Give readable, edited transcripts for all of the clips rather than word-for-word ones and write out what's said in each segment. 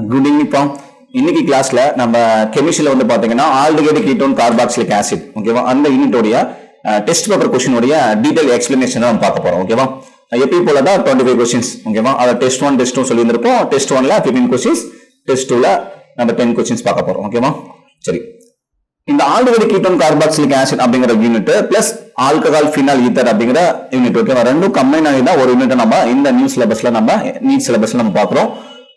Good evening from இன்னைக்கு கிளாஸ்ல நம்ம கெமிஸ்ட்ரியில வந்து பாத்தீங்கன்னா ஆல்டிகைடு கீட்டோன் கார்பாக்சிலிக் ஆசிட் ஓகேவா அந்த யூனிட்டோடைய டெஸ்ட் பேப்பர் கொஸ்டினுடைய டீடைல் எக்ஸ்பிளனேஷன் நம்ம பார்க்க போறோம் ஓகேவா எப்பயும் போல தான் 25 கொஸ்டின்ஸ் ஓகேவா அதை டெஸ்ட் 1 டெஸ்ட் 2 சொல்லியிருந்திருப்போம் டெஸ்ட் 1ல 15 கொஸ்டின்ஸ் டெஸ்ட் 2ல நம்ம 10 கொஸ்டின்ஸ் பார்க்க போறோம் ஓகேவா சரி இந்த ஆல்டிகைடு கீட்டோன் கார்பாக்சிலிக் ஆசிட் அப்படிங்கிற unit plus alcohol phenol ether அப்படிங்கிற யூனிட் ஓகேவா ரெண்டும் கம்பைன் ஆகி தான் ஒரு யூனிட் நம்ம இந்த நியூ சிலபஸ்ல நம்ம நீட் சிலபஸ்ல நம்ம பார்க்கிறோம்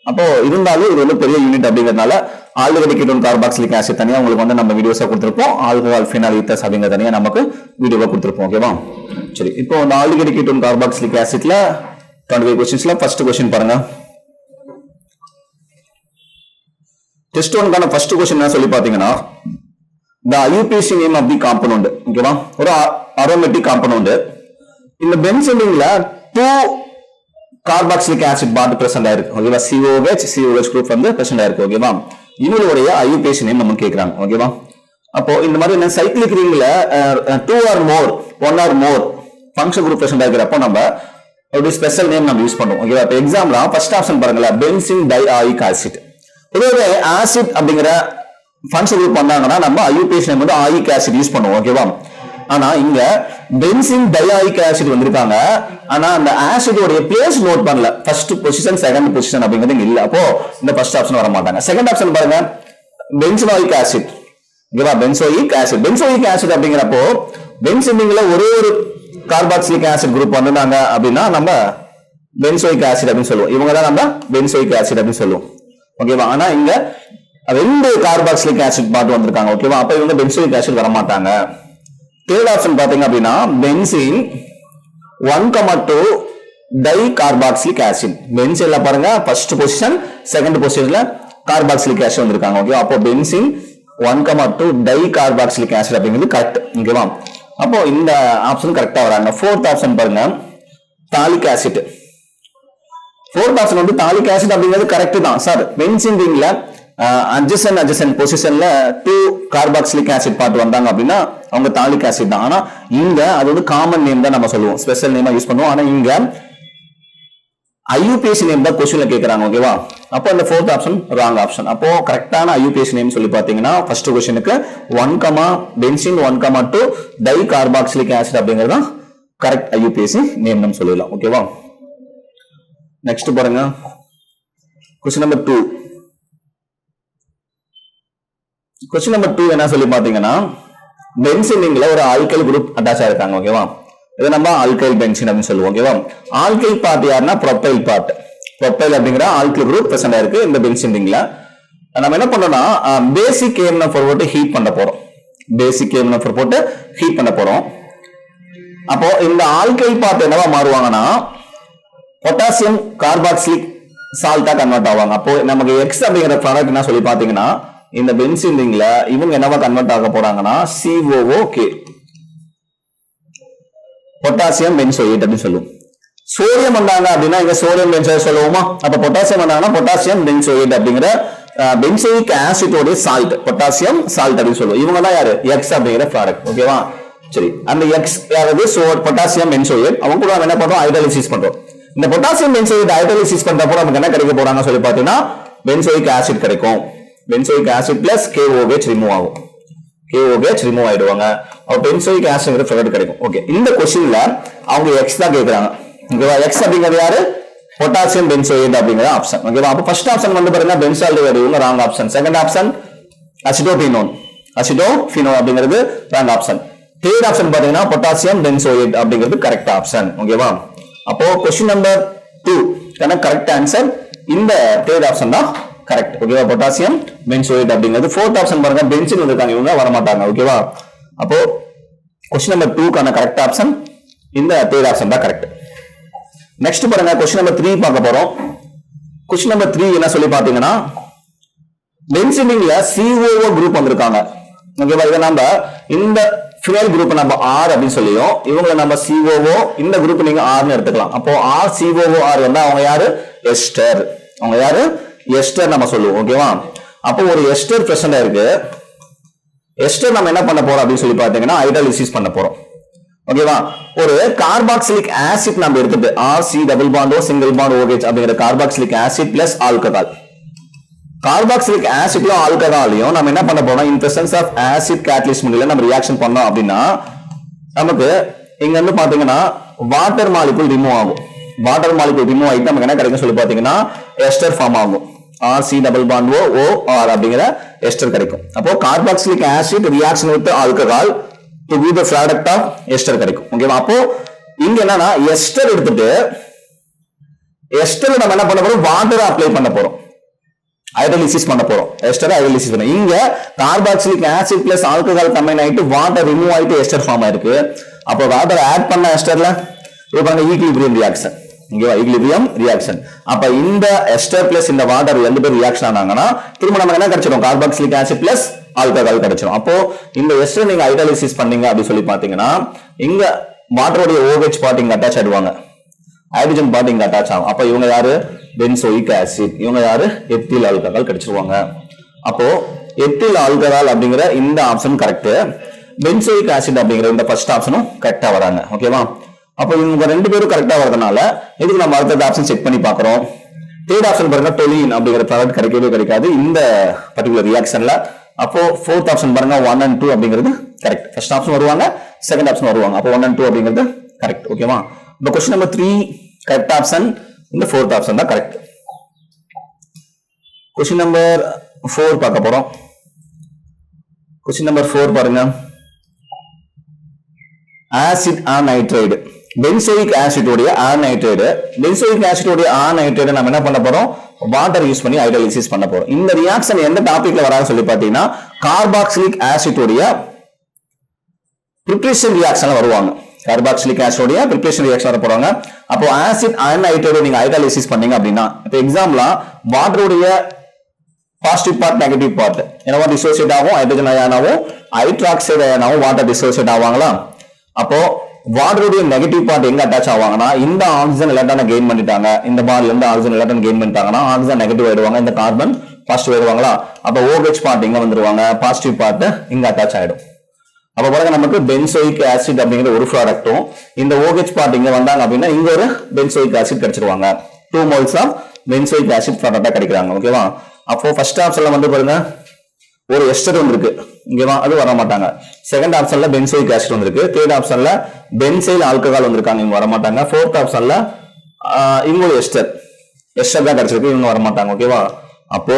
அப்போ இருந்தாலும் இது வந்து பெரிய யூனிட் அப்படிங்கிறதுனால ஆல்டிகைடு கீட்டோன் கார்பாக்சிலிக் ஆசிட் தனியா உங்களுக்கு வந்து நம்ம வீடியோஸா கொடுத்திருப்போம் ஆல்கஹால் ஃபினால் ஈத்தர்ஸ் அப்படிங்கிற தனியா நமக்கு வீடியோவா கொடுத்திருப்போம் ஓகேவா சரி இப்போ இந்த ஆல்டிகைடு கீட்டோன் கார்பாக்சிலிக் ஆசிட்ல 25 क्वेश्चंसல ஃபர்ஸ்ட் क्वेश्चन பாருங்க டெஸ்ட் 1க்கான ஃபர்ஸ்ட் क्वेश्चन என்ன சொல்லி பாத்தீங்கன்னா the IUPAC name of the compound ஓகேவா ஒரு aromatic compound இந்த பென்சீன்ல 2 கார்பாக்சிலிக் ஆசிட் பாண்ட் பிரசன்ட் ஆயிருக்கு ஓகேவா COH குரூப் வந்து பிரசன்ட் ஆயிருக்கு ஓகேவா இவங்களுடைய IUPAC நேம் நம்ம கேக்குறாங்க ஓகேவா அப்போ இந்த மாதிரி என்ன சைக்ளிக் ரிங்ல 2 or more 1 or more function group present ஆகிறப்போ நம்ம ஒரு ஸ்பெஷல் நேம் நம்ம யூஸ் பண்ணுவோம் ஓகேவா இப்போ எக்ஸாம்பிளா ஃபர்ஸ்ட் ஆப்ஷன் பாருங்களா பென்சீன் டைஆயிக் ஆசிட் பொதுவாக ஆசிட் அப்படிங்கிற ஃபங்க்ஷன் குரூப் வந்தாங்கன்னா நம்ம IUPAC நேம் வந்து ஆயிக் ஆசிட் யூஸ் பண்ணுவோம் ஓகேவா ஆனா இங்க பென்சீன் டைஆயிக் ஆசிட் வந்திருக்காங்க ஆனா அந்த ஆசிடோட பிளேஸ் நோட் பண்ணல ஃபர்ஸ்ட் பொசிஷன் செகண்ட் பொசிஷன் அப்படிங்கிறது இங்க இல்ல அப்போ இந்த ஃபர்ஸ்ட் ஆப்ஷன் வர மாட்டாங்க செகண்ட் ஆப்ஷன் பாருங்க பென்சோயிக் ஆசிட் ஓகேவா பென்சோயிக் ஆசிட் அப்படிங்கிறப்போ பென்சீன்ல ஒரே ஒரு கார்பாக்சிலிக் ஆசிட் குரூப் வந்தாங்க அப்படின்னா நம்ம பென்சோயிக் ஆசிட் அப்படின்னு சொல்லுவோம் இவங்க தான் நம்ம பென்சோயிக் ஆசிட் அப்படின்னு சொல்லுவோம் ஓகேவா ஆனா இங்க ரெண்டு கார்பாக்சிலிக் ஆசிட் பார்த்து வந்திருக்காங்க ஓகேவா அப்ப இவங்க பென்சோயிக் ஆசிட் வர மாட்டாங்க தேர்ட் ஆப்ஷன் பாத்தீங்க அப்படின்னா பென்சீன் 1,2 டை கார்பாக்சிலிக் ஆசிட் பென்சீன்ல பாருங்க ஃபர்ஸ்ட் பொசிஷன் செகண்ட் பொசிஷன்ல கார்பாக்சிலிக் ஆசிட் வந்திருக்காங்க ஓகே அப்போ பென்சீன் 1,2 டை கார்பாக்சிலிக் ஆசிட் அப்படிங்கிறது கரெக்ட் ஓகேவா அப்போ இந்த ஆப்ஷன் கரெக்டா வராங்க ஃபோர்த் ஆப்ஷன் பாருங்க தாலிக் ஆசிட் ஃபோர்த் ஆப்ஷன் வந்து தாலிக் ஆசிட் அப்படிங்கிறது கரெக்ட் தான் சார் பென்சீன் ரிங்ல adjacent பொசிஷன்ல 2 கார்பாக்சிலிக் ஆசிட் பார்ட் வந்தாங்க அப்படின்னா அவங்க தாலிக் ஆசிட் தான் ஆனா இங்க அது வந்து காமன் நேம் தான் நம்ம சொல்லுவோம் ஸ்பெஷல் நேமா யூஸ் பண்ணுவோம் ஆனா இங்க IUPAC நேம் தான் क्वेश्चनல கேக்குறாங்க ஓகேவா அப்போ இந்த ஃபோர்த் ஆப்ஷன் ராங் ஆப்ஷன் அப்போ கரெக்ட்டான IUPAC நேம் சொல்லி பாத்தீங்கன்னா ஃபர்ஸ்ட் क्वेश्चनக்கு 1, பென்சீன் 1,2 டை கார்பாக்சிலிக் ஆசிட் அப்படிங்கிறது தான் கரெக்ட் IUPAC நேம் நம்ம சொல்லலாம் ஓகேவா நெக்ஸ்ட் பாருங்க क्वेश्चन நம்பர் 2 क्वेश्चन नंबर 2 என்ன சொல்லி பாத்தீங்கன்னா பென்சீன்ல ஒரு ஆல்கைல் குரூப் அட்டாச் ஆயிருக்காங்க ஓகேவா இது நம்ம ஆல்கைல் பென்சீன் அப்படின்னு சொல்லுவோம் ஓகேவா ஆல்கைல் பார்ட் யாருன்னா ப்ரோப்பைல் பார்ட் ப்ரோப்பைல் அப்படிங்கிற ஆல்கைல் குரூப் பிரசன்ட் ஆயிருக்கு இந்த பென்சீன் ரிங்ல நம்ம என்ன பண்றோம்னா பேசிக் KMnO4 போட்டு ஹீட் பண்ண போறோம் பேசிக் KMnO4 போட்டு ஹீட் பண்ண போறோம் அப்போ இந்த ஆல்கைல் பார்ட் என்னவா மாறுவாங்கன்னா பொட்டாசியம் கார்பாக்சிலிக் சால்ட்டா கன்வெர்ட் ஆவாங்க அப்போ நமக்கு X அப்படிங்கிற ப்ராடக்ட் என்ன சொல்லி பாத்தீங்கன்னா இந்த பென்சீன் ரிங்ல இவங்க என்னவா கன்வெர்ட் ஆக போறாங்கன்னா COOK பொட்டாசியம் பென்சோயேட் அப்படின்னு சொல்லுவோம் சோடியம் வந்தாங்க அப்படின்னா இங்க சோடியம் பென்சோயேட் சொல்லுவோமா அப்ப பொட்டாசியம் வந்தாங்கன்னா பொட்டாசியம் பென்சோயேட் அப்படிங்கிற பென்சோயிக் ஆசிட்டோட சால்ட் பொட்டாசியம் சால்ட் அப்படின்னு சொல்லுவோம் இவங்க தான் யாரு X அப்படிங்கிற ப்ராடக்ட் ஓகேவா சரி அந்த X யாரது பொட்டாசியம் பென்சோயேட் அவங்க கூட என்ன பண்றோம் ஹைட்ராலிசிஸ் பண்றோம் இந்த பொட்டாசியம் பென்சோயேட் ஹைட்ராலிசிஸ் பண்றப்போ நமக்கு என்ன கிடைக்க போறாங்க சொல்லி பாத்தீங்கன்னா பென்சோயிக் ஆசிட் கிடைக்கும் benzoic acid plus KOH remove ஆகும் KOH ரிமூவ் ஆயிடுவாங்க அப்ப பென்சோயிக் ஆசிட்ங்கிற ப்ராடக்ட் கிடைக்கும் ஓகே இந்த क्वेश्चनல அவங்க X தான் கேக்குறாங்க ஓகேவா X அப்படிங்கிறது யாரு பொட்டாசியம் பென்சோயேட் அப்படிங்கிற ஆப்ஷன் ஓகேவா அப்ப ஃபர்ஸ்ட் ஆப்ஷன் வந்து பாருங்க பென்சால்டிஹைடு இவங்க wrong option second option acetophenone அப்படிங்கிறது ராங் ஆப்ஷன் தேர்ட் ஆப்ஷன் பாத்தீங்கன்னா பொட்டாசியம் பென்சோயேட் அப்படிங்கிறது கரெக்ட் ஆப்ஷன் ஓகேவா அப்போ क्वेश्चन நம்பர் 2 கரெக்ட் ஆன்சர் இந்த தேர்ட் ஆப்ஷன் தான் கரெக்ட் ஓகேவா பொட்டாசியம் பென்சோயேட் அப்படிங்கிறது ஃபோர்த் ஆப்ஷன் பாருங்க பென்சீன் வந்திருக்காங்க இவங்க வர மாட்டாங்க ஓகேவா அப்போ क्वेश्चन நம்பர் 2 கான கரெக்ட் ஆப்ஷன் இந்த தேர்ட் ஆப்ஷன் தான் கரெக்ட் நெக்ஸ்ட் பாருங்க क्वेश्चन நம்பர் 3 பார்க்க போறோம் क्वेश्चन நம்பர் 3 என்ன சொல்லி பாத்தீங்கன்னா பென்சீன்ல COO குரூப் வந்திருக்காங்க ஓகேவா இத நம்ம இந்த ஃபினைல் குரூப் நம்ம R அப்படின்னு சொல்லியோம் இவங்க நம்ம COO இந்த குரூப் நீங்க R ன்னு எடுத்துக்கலாம் அப்போ RCOOR வந்து அவங்க யாரு எஸ்டர் அவங்க யாரு எஸ்டர் நம்ம சொல்லுவோம் ஓகேவா அப்போ ஒரு எஸ்டர் பிரசன்ட் இருக்கு எஸ்டர் நம்ம என்ன பண்ண போறோம் அப்படின்னு சொல்லி பாத்தீங்கன்னா ஹைட்ராலிசிஸ் பண்ண போறோம் ஓகேவா ஒரு கார்பாக்சிலிக் ஆசிட் நம்ம எடுத்துட்டு RC double bond O single bond OH அப்படிங்கிற carboxylic acid plus alcohol carboxylic ஆசிட்லயும் ஆல்கஹாலையும் நம்ம என்ன பண்ண போறோம், in presence of acid catalyst முறையில நம்ம ரியாக்ஷன் பண்ணோம் அப்படின்னா நமக்கு இங்க வந்து பாத்தீங்கன்னா வாட்டர் மாலிகுல் ரிமூவ் ஆகும். வாட்டர் மாலிகுல் ரிமூவ் ஆகிட்டு நமக்கு என்ன கிடைக்கும் சொல்லி பாத்தீங்கன்னா எஸ்டர் ஃபார்ம் ஆகும். RC double bond OR அப்படிங்கிற எஸ்டர் கிடைக்கும். அப்போ carboxylic acid reaction with alcohol to be the product of ester கிடைக்கும். ஓகேவா? அப்போ இங்க என்னன்னா எஸ்டர் எடுத்துட்டு எஸ்டர் நம்ம என்ன பண்ண போறோம், வாட்டர் அப்ளை பண்ண போறோம், ஹைட்ரோலிசிஸ் பண்ண போறோம். எஸ்டர் ஹைட்ரோலிசிஸ் பண்ண இங்க carboxylic acid plus alcohol combine ஆயிட்டு வாட்டர் ரிமூவ் ஆயிட்டு எஸ்டர் ஃபார்ம் ஆயிருக்கு. அப்போ வாட்டர் ஆட் பண்ண எஸ்டர்ல இப்போ பாருங்க ஈக்லிபிரியம் ரியாக்ஷன். இங்கேவா ஈக்லிபிரியம் ரியாக்ஷன். அப்ப இந்த எஸ்டர் பிளஸ் இந்த வாட்டர் ரெண்டு பேர் ரியாக்ஷன் ஆனாங்கன்னா திரும்ப நமக்கு என்ன கிடைச்சிடும், கார்பாக்சிலிக் ஆசிட் பிளஸ் ஆல்கஹால் கிடைச்சிடும். அப்போ இந்த எஸ்டர் நீங்க ஹைட்ரோலிசிஸ் பண்ணீங்க அப்படி சொல்லி பாத்தீங்கன்னா இங்க வாட்டரோட OH பார்ட் இங்க அட்டாச் ஆயிடுவாங்க, ஹைட்ரஜன் பார்ட் இங்க அட்டாச் ஆகும். அப்ப இவங்க யாரு, பென்சோயிக் ஆசிட், இவங்க யாரு, எத்தில் ஆல்கஹால் கிடைச்சிருவாங்க. அப்போ எத்தில் ஆல்கஹால் அப்படிங்கிற இந்த ஆப்ஷன் கரெக்ட், பென்சோயிக் ஆசிட் அப்படிங்கிற இந்த ஃபர்ஸ்ட் ஆப்ஷனும் கரெக்டா வராங்க. ஓகேவா? அப்போ இவங்க ரெண்டு பேரும் கரெக்டா வரதுனால இதுக்கு நம்ம அடுத்த ஆப்ஷன் செக் பண்ணி பாக்குறோம். தேர்ட் ஆப்ஷன் பாருங்க, டொலின் அப்படிங்கிற ப்ராடக்ட் கிடைக்கவே கிடைக்காது இந்த பர்டிகுலர் ரியாக்ஷன்ல. அப்போ ஃபோர்த் ஆப்ஷன் பாருங்க 1 and 2 அப்படிங்கிறது கரெக்ட். ஃபர்ஸ்ட் ஆப்ஷன் வருவாங்க, செகண்ட் ஆப்ஷன் வருவாங்க. அப்போ 1 and 2 அப்படிங்கிறது கரெக்ட். ஓகேவா? இப்போ क्वेश्चन நம்பர் 3 கரெக்ட் ஆப்ஷன், இந்த ஃபோர்த் ஆப்ஷன் தான் கரெக்ட். क्वेश्चन நம்பர் 4 பார்க்க போறோம். क्वेश्चन நம்பர் 4 பாருங்க, ஆசிட் அநைட்ரைடு, பென்சோயிக் ஆசிட் உடைய அநைட்ரைடு, பென்சோயிக் ஆசிட் உடைய அநைட்ரைடு நம்ம என்ன பண்ண போறோம், வாட்டர் யூஸ் பண்ணி ஹைட்ரோலிசிஸ் பண்ண போறோம். இந்த ரியாக்ஷன் எந்த டாபிக்ல வராது சொல்லி பாத்தீங்கன்னா கார்பாக்சிலிக் ஆசிட் உடைய பிரிபரேஷன் ரியாக்ஷன்ல வருவாங்க. கார்பாக்சிலிக் ஆசிட் உடைய பிரிபரேஷன் ரியாக்ஷன் வர போறாங்க. அப்போ ஆசிட் அநைட்ரைடு நீங்க ஹைட்ரோலிசிஸ் பண்ணீங்க அப்படின்னா இப்போ எக்ஸாம்பிளா வாட்டர் உடைய பாசிட்டிவ் பார்ட் நெகட்டிவ் பார்ட் என்னவா டிசோசியேட் ஆகும், ஹைட்ரஜன் அயானாவும் ஹைட்ராக்சைடு அயானாவும் வாட்டர் டிசோசியேட் ஆவாங்களா? அப்போ வாட்டருடைய நெகட்டிவ் பார்ட் எங்க அட்டாச் ஆவாங்கன்னா இந்த ஆக்சிஜன் எலக்ட்ரானை கெயின் பண்ணிட்டாங்க, இந்த பால்ல இருந்து ஆக்சிஜன் எலக்ட்ரான் கெயின் பண்ணிட்டாங்கன்னா ஆக்சிஜன் நெகட்டிவ் ஆயிடுவாங்க, இந்த கார்பன் பாசிட்டிவ் ஆயிடுவாங்களா? அப்போ OH பார்ட் இங்க வந்துருவாங்க, பாசிட்டிவ் பார்ட் இங்க அட்டாச் ஆயிடும். அப்ப பாருங்க நமக்கு பென்சோயிக் ஆசிட் அப்படிங்கிற ஒரு ப்ராடக்ட்டும் இந்த OH பார்ட் இங்க வந்தாங்க அப்படின்னா இங்க ஒரு பென்சோயிக் ஆசிட் கிடைச்சிருவாங்க. 2 moles ஆஃப் பென்சோயிக் ஆசிட் ப்ராடக்டா கிடைக்கிறாங்க. ஓகேவா? அப்போ ஃபர்ஸ்ட் ஆப்ஷன்ல வந்து பாருங்க ஒரு எஸ்டர் வந்திருக்கு, இங்கவா அது வர மாட்டாங்க. செகண்ட் ஆப்ஷன்ல பென்சோயிக் ஆசிட் வந்திருக்கு, தேர்ட் ஆப்ஷன்ல பென்சைல் ஆல்கஹால் வந்திருக்காங்க, இவங்க வர மாட்டாங்க. ஃபோர்த் ஆப்ஷன்ல இவங்க எஸ்டர் தான் கிடைச்சிருக்கு, இவங்க வர மாட்டாங்க. ஓகேவா? அப்போ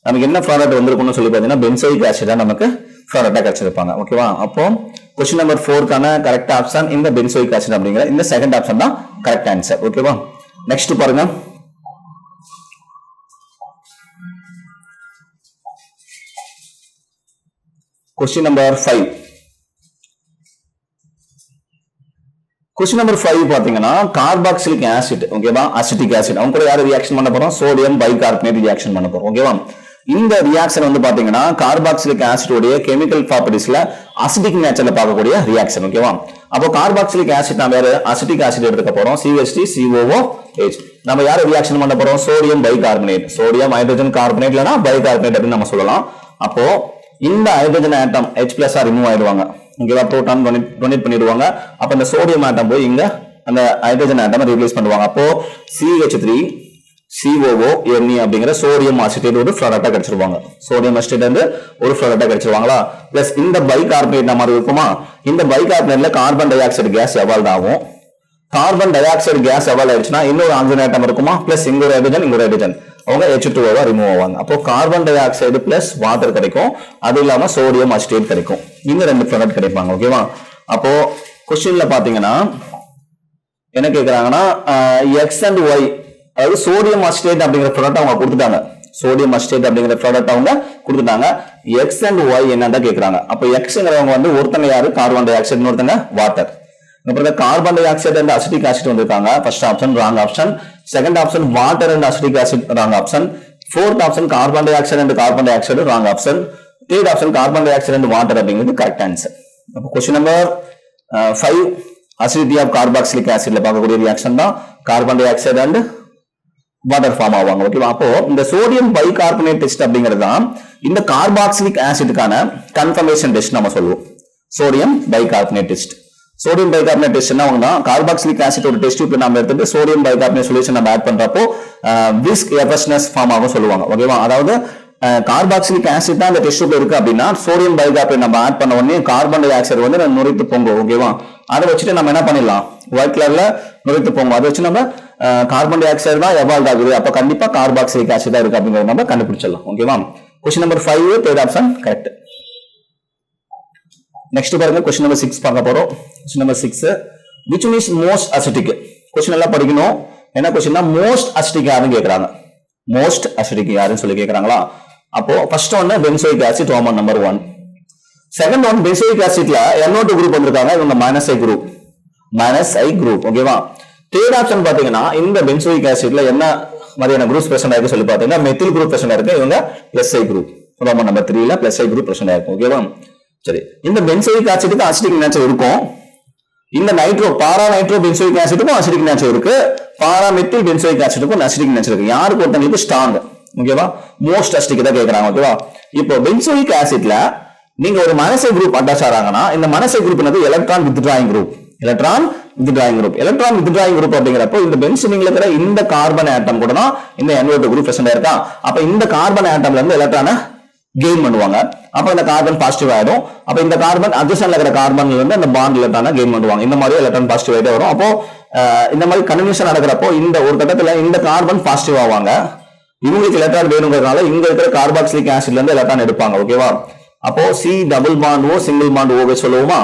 நமக்கு என்ன ப்ராடக்ட் வந்திருக்கும்னு சொல்லி பாத்தீங்கன்னா பென்சோயிக் ஆசிட் தான் நமக்கு ப்ராடக்டா கிடைச்சிருப்பாங்க. ஓகேவா? அப்போ क्वेश्चन நம்பர் 4 கரெக்ட் ஆப்ஷன் இந்த பென்சோயிக் ஆசிட் அப்படிங்கிற இந்த செகண்ட் ஆப்ஷன் தான் கரெக்ட் ஆன்சர். ஓகேவா? நெக்ஸ்ட் பாருங்க, क्वेश्चन நம்பர் 5. क्वेश्चन நம்பர் 5 பாத்தீங்கன்னா கார்பாக்சிலிக் ஆசிட், ஓகேவா, அசிட்டிக் ஆசிட் அவங்க கூட யார் ரியாக்ஷன் பண்ண போறோம், சோடியம் பைகார்பனேட் ரியாக்ஷன் பண்ண போறோம். ஓகேவா? இந்த ரியாக்ஷன் வந்து பாத்தீங்கன்னா கார்பாக்சிலிக் ஆசிட் உடைய கெமிக்கல் ப்ராப்பர்ட்டிஸ்ல அசிட்டிக் நேச்சர்ல பார்க்கக்கூடிய ரியாக்ஷன். ஓகேவா? அப்போ கார்பாக்சிலிக் ஆசிட் நம்ம யாரு அசிட்டிக் ஆசிட் எடுத்துக்க போறோம், CH3 COOH. நம்ம யார் ரியாக்ஷன் பண்ண போறோம், sodium bicarbonate, sodium hydrogen carbonate இல்லனா பைகார்பனேட் அப்படின்னு நம்ம சொல்லலாம். அப்போ இந்த ஹைட்ரஜன் ஆட்டம் H+ ரிமூவ் ஆயிடுவாங்க, இங்கவா புரோட்டான் டொனேட் பண்ணிடுவாங்க. அப்ப இந்த சோடியம் ஆட்டம் போய் இங்க அந்த ஹைட்ரஜன் ஆட்டம் ரீப்ளேஸ் பண்ணுவாங்க. அப்போ CH3 COONE அப்படிங்கிற சோடியம் அசிட்டேட் ஒரு ப்ராடக்டா கிடைச்சிருவாங்க, சோடியம் அசிட்டேட் வந்து ஒரு ப்ராடக்டா கிடைச்சிருவாங்களா? பிளஸ் இந்த பைகார்பனேட் மாதிரி இருக்குமா, இந்த பைகார்பனேட்ல carbon dioxide gas evolve ஆகும். Carbon dioxide gas evolve ஆயிடுச்சுன்னா இன்னொரு ஆக்சிஜன் ஆட்டம் இருக்குமா, பிளஸ் இங்க ஒரு ஹைட்ரஜன் இங்க ஒரு ஹைட்ரஜன், அவங்க H2O ரிமூவ் ஆவாங்க. அப்போ carbon di oxide plus water கிடைக்கும், அது இல்லாம சோடியம் அசிட்டேட் கிடைக்கும், இந்த ரெண்டு ப்ராடக்ட் கிடைப்பாங்க. ஓகேவா? அப்போ क्वेश्चनல பாத்தீங்கன்னா என்ன கேக்குறாங்கன்னா X and Y, அதாவது சோடியம் அசிட்டேட் அப்படிங்கிற ப்ராடக்ட் அவங்க கொடுத்துட்டாங்க, சோடியம் அசிட்டேட் அப்படிங்கிற ப்ராடக்ட் அவங்க கொடுத்துட்டாங்க. X and Y என்னன்னு கேக்குறாங்க. அப்போ Xங்கிறவங்க வந்து ஒருத்தங்க யாரு, கார்பன் டை ஆக்சைடு, இன்னொருத்தங்க water. Carbon dioxide and acetic acid வந்திருக்காங்க, first option wrong option. Second option water and acetic acid wrong option. Fourth option carbon dioxide and carbon dioxide wrong option. Third option carbon dioxide and water அப்படிங்கிறது correct answer. அப்போ question number 5 acidity of carboxylic ஆசிட்ல பார்க்கக்கூடிய reaction தான் carbon dioxide and water form ஆவாங்க. ஓகேவா? அப்போ இந்த sodium bicarbonate test அப்படிங்கிறது தான் இந்த கார்பாக்சிலிக் ஆசிட்டுக்கான கன்ஃபர்மேஷன் டெஸ்ட் நம்ம சொல்லுவோம், sodium bicarbonate test. Sodium bicarbonate test என்ன ஆகும்னா கார்பாக்சிலிக் ஆசிட் ஒரு டெஸ்ட் டியூப்ல நம்ம எடுத்துட்டு சோடியம் பைகார்பனேட் சொல்யூஷன் நம்ம ஆட் பண்றப்போ விஸ்க் எஃபர்ஸ்னஸ் ஃபார்ம் ஆகும் சொல்லுவாங்க. ஓகேவா, அதாவது கார்பாக்சிலிக் ஆசிட் தான் அந்த டெஸ்ட் டியூப்ல இருக்கு அப்படின்னா சோடியம் பைகார்பனேட் நம்ம ஆட் பண்ண உடனே கார்பன் டை ஆக்சைடு வந்து நுரைத்து பொங்கும். ஓகேவா, அதை வச்சுட்டு நம்ம என்ன பண்ணிடலாம், ஒயிட் கலர்ல நுரைத்து பொங்கும். அதை வச்சு நம்ம கார்பன் டை ஆக்சைடு தான் எவால்வ் ஆகுது, அப்ப கண்டிப்பா கார்பாக்சிலிக் ஆசிட் தான் இருக்கு அப்படிங்கறத நம்ம கண்டுபிடிச்சிடலாம். ஓகேவா, question number 5 third option correct. Next பாருங்க, கொஸ்டின் நம்பர் 6 பார்க்க போறோம். Question number 6, which one is most acidic? Question எல்லாம் படிக்கணும். என்ன கொஸ்டின்னா மோஸ்ட் அசிட்டிக் யாருன்னு கேக்குறாங்க. மோஸ்ட் அசிட்டிக் யாருன்னு சொல்லி கேக்குறாங்களா? அப்போ first one benzoic acid, Roman number 1. Second one benzoic ஆசிட்ல NO2 குரூப் வந்திருக்காங்க, இவங்க -I குரூப், -I குரூப். ஓகேவா, தேர்ட் ஆப்ஷன் பாத்தீங்கன்னா இந்த பென்சோயிக் ஆசிட்ல என்ன மாதிரியான குரூப் பிரசன்ட் ஆயிருக்கு சொல்லி பாத்தீங்கன்னா மெத்தில் குரூப் பிரசன்ட் ஆயிருக்கு, இவங்க +I குரூப். ரோமன் நம்பர் 3ல +I குரூப் பிரசன்ட் ஆயிருக்கு. ஓகேவா, சரி, இந்த பென்சோயிக் ஆசிட்டுக்கு அசிட்டிக் நேச்சர் இருக்கும். இந்த பாரா நைட்ரோ பென்சோயிக் ஆசிட்டுக்கும் அசிட்டிக் நேச்சர் இருக்கு, பாரா மெத்தில் பென்சோயிக் ஆசிட்டுக்கும் அசிட்டிக் நேச்சர் இருக்கு. யாருக்கு ஒருத்தங்களுக்கு ஸ்ட்ராங்? ஓகேவா, மோஸ்ட் அசிட்டிக் தான் கேக்குறாங்க. ஓகேவா, இப்போ பென்சோயிக் ஆசிட்ல நீங்க ஒரு -I குரூப் அட்டாச் ஆறாங்கன்னா இந்த -I குரூப் என்னது electron withdrawing group. Electron withdrawing group, electron withdrawing group அப்படிங்கிறப்போ இந்த பென்சீனிங்ல இருக்கிற இந்த கார்பன் ஆட்டம் கூட தான் இந்த NO2 குரூப் பிரசன்ட் ஆயிருக்கா. அப்ப இந்த கார்பன் ஆட்டம்ல இருந்து எலக்ட்ரானை கெயின் பண்ணுவாங்க. அப்ப இந்த கார்பன் பாசிட்டிவ் ஆயிடும். அப்ப இந்த கார்பன் அட்ஜசன்ட்ல இருக்கிற கார்பன்ல இருந்து அந்த பாண்ட் எலக்ட்ரானை கெயின் பண்ணுவாங்க. இந்த மாதிரி எலக்ட்ரான் பாசிட்டிவ் ஆயிட்டே வரும். அப்போ இந்த மாதிரி கன்வென்ஷன் நடக்கிறப்போ இந்த ஒரு கட்டத்துல இந்த கார்பன் பாசிட்டிவ் ஆவாங்க. இவங்களுக்கு எலக்ட்ரான் வேணுங்கிறதுனால இங்க இருக்கிற கார்பாக்சிலிக் ஆசிட்ல இருந்து எலக்ட்ரான் எடுப்பாங்க. ஓகேவா, அப்போ C double bond O single bond O சொல்லுவோமா?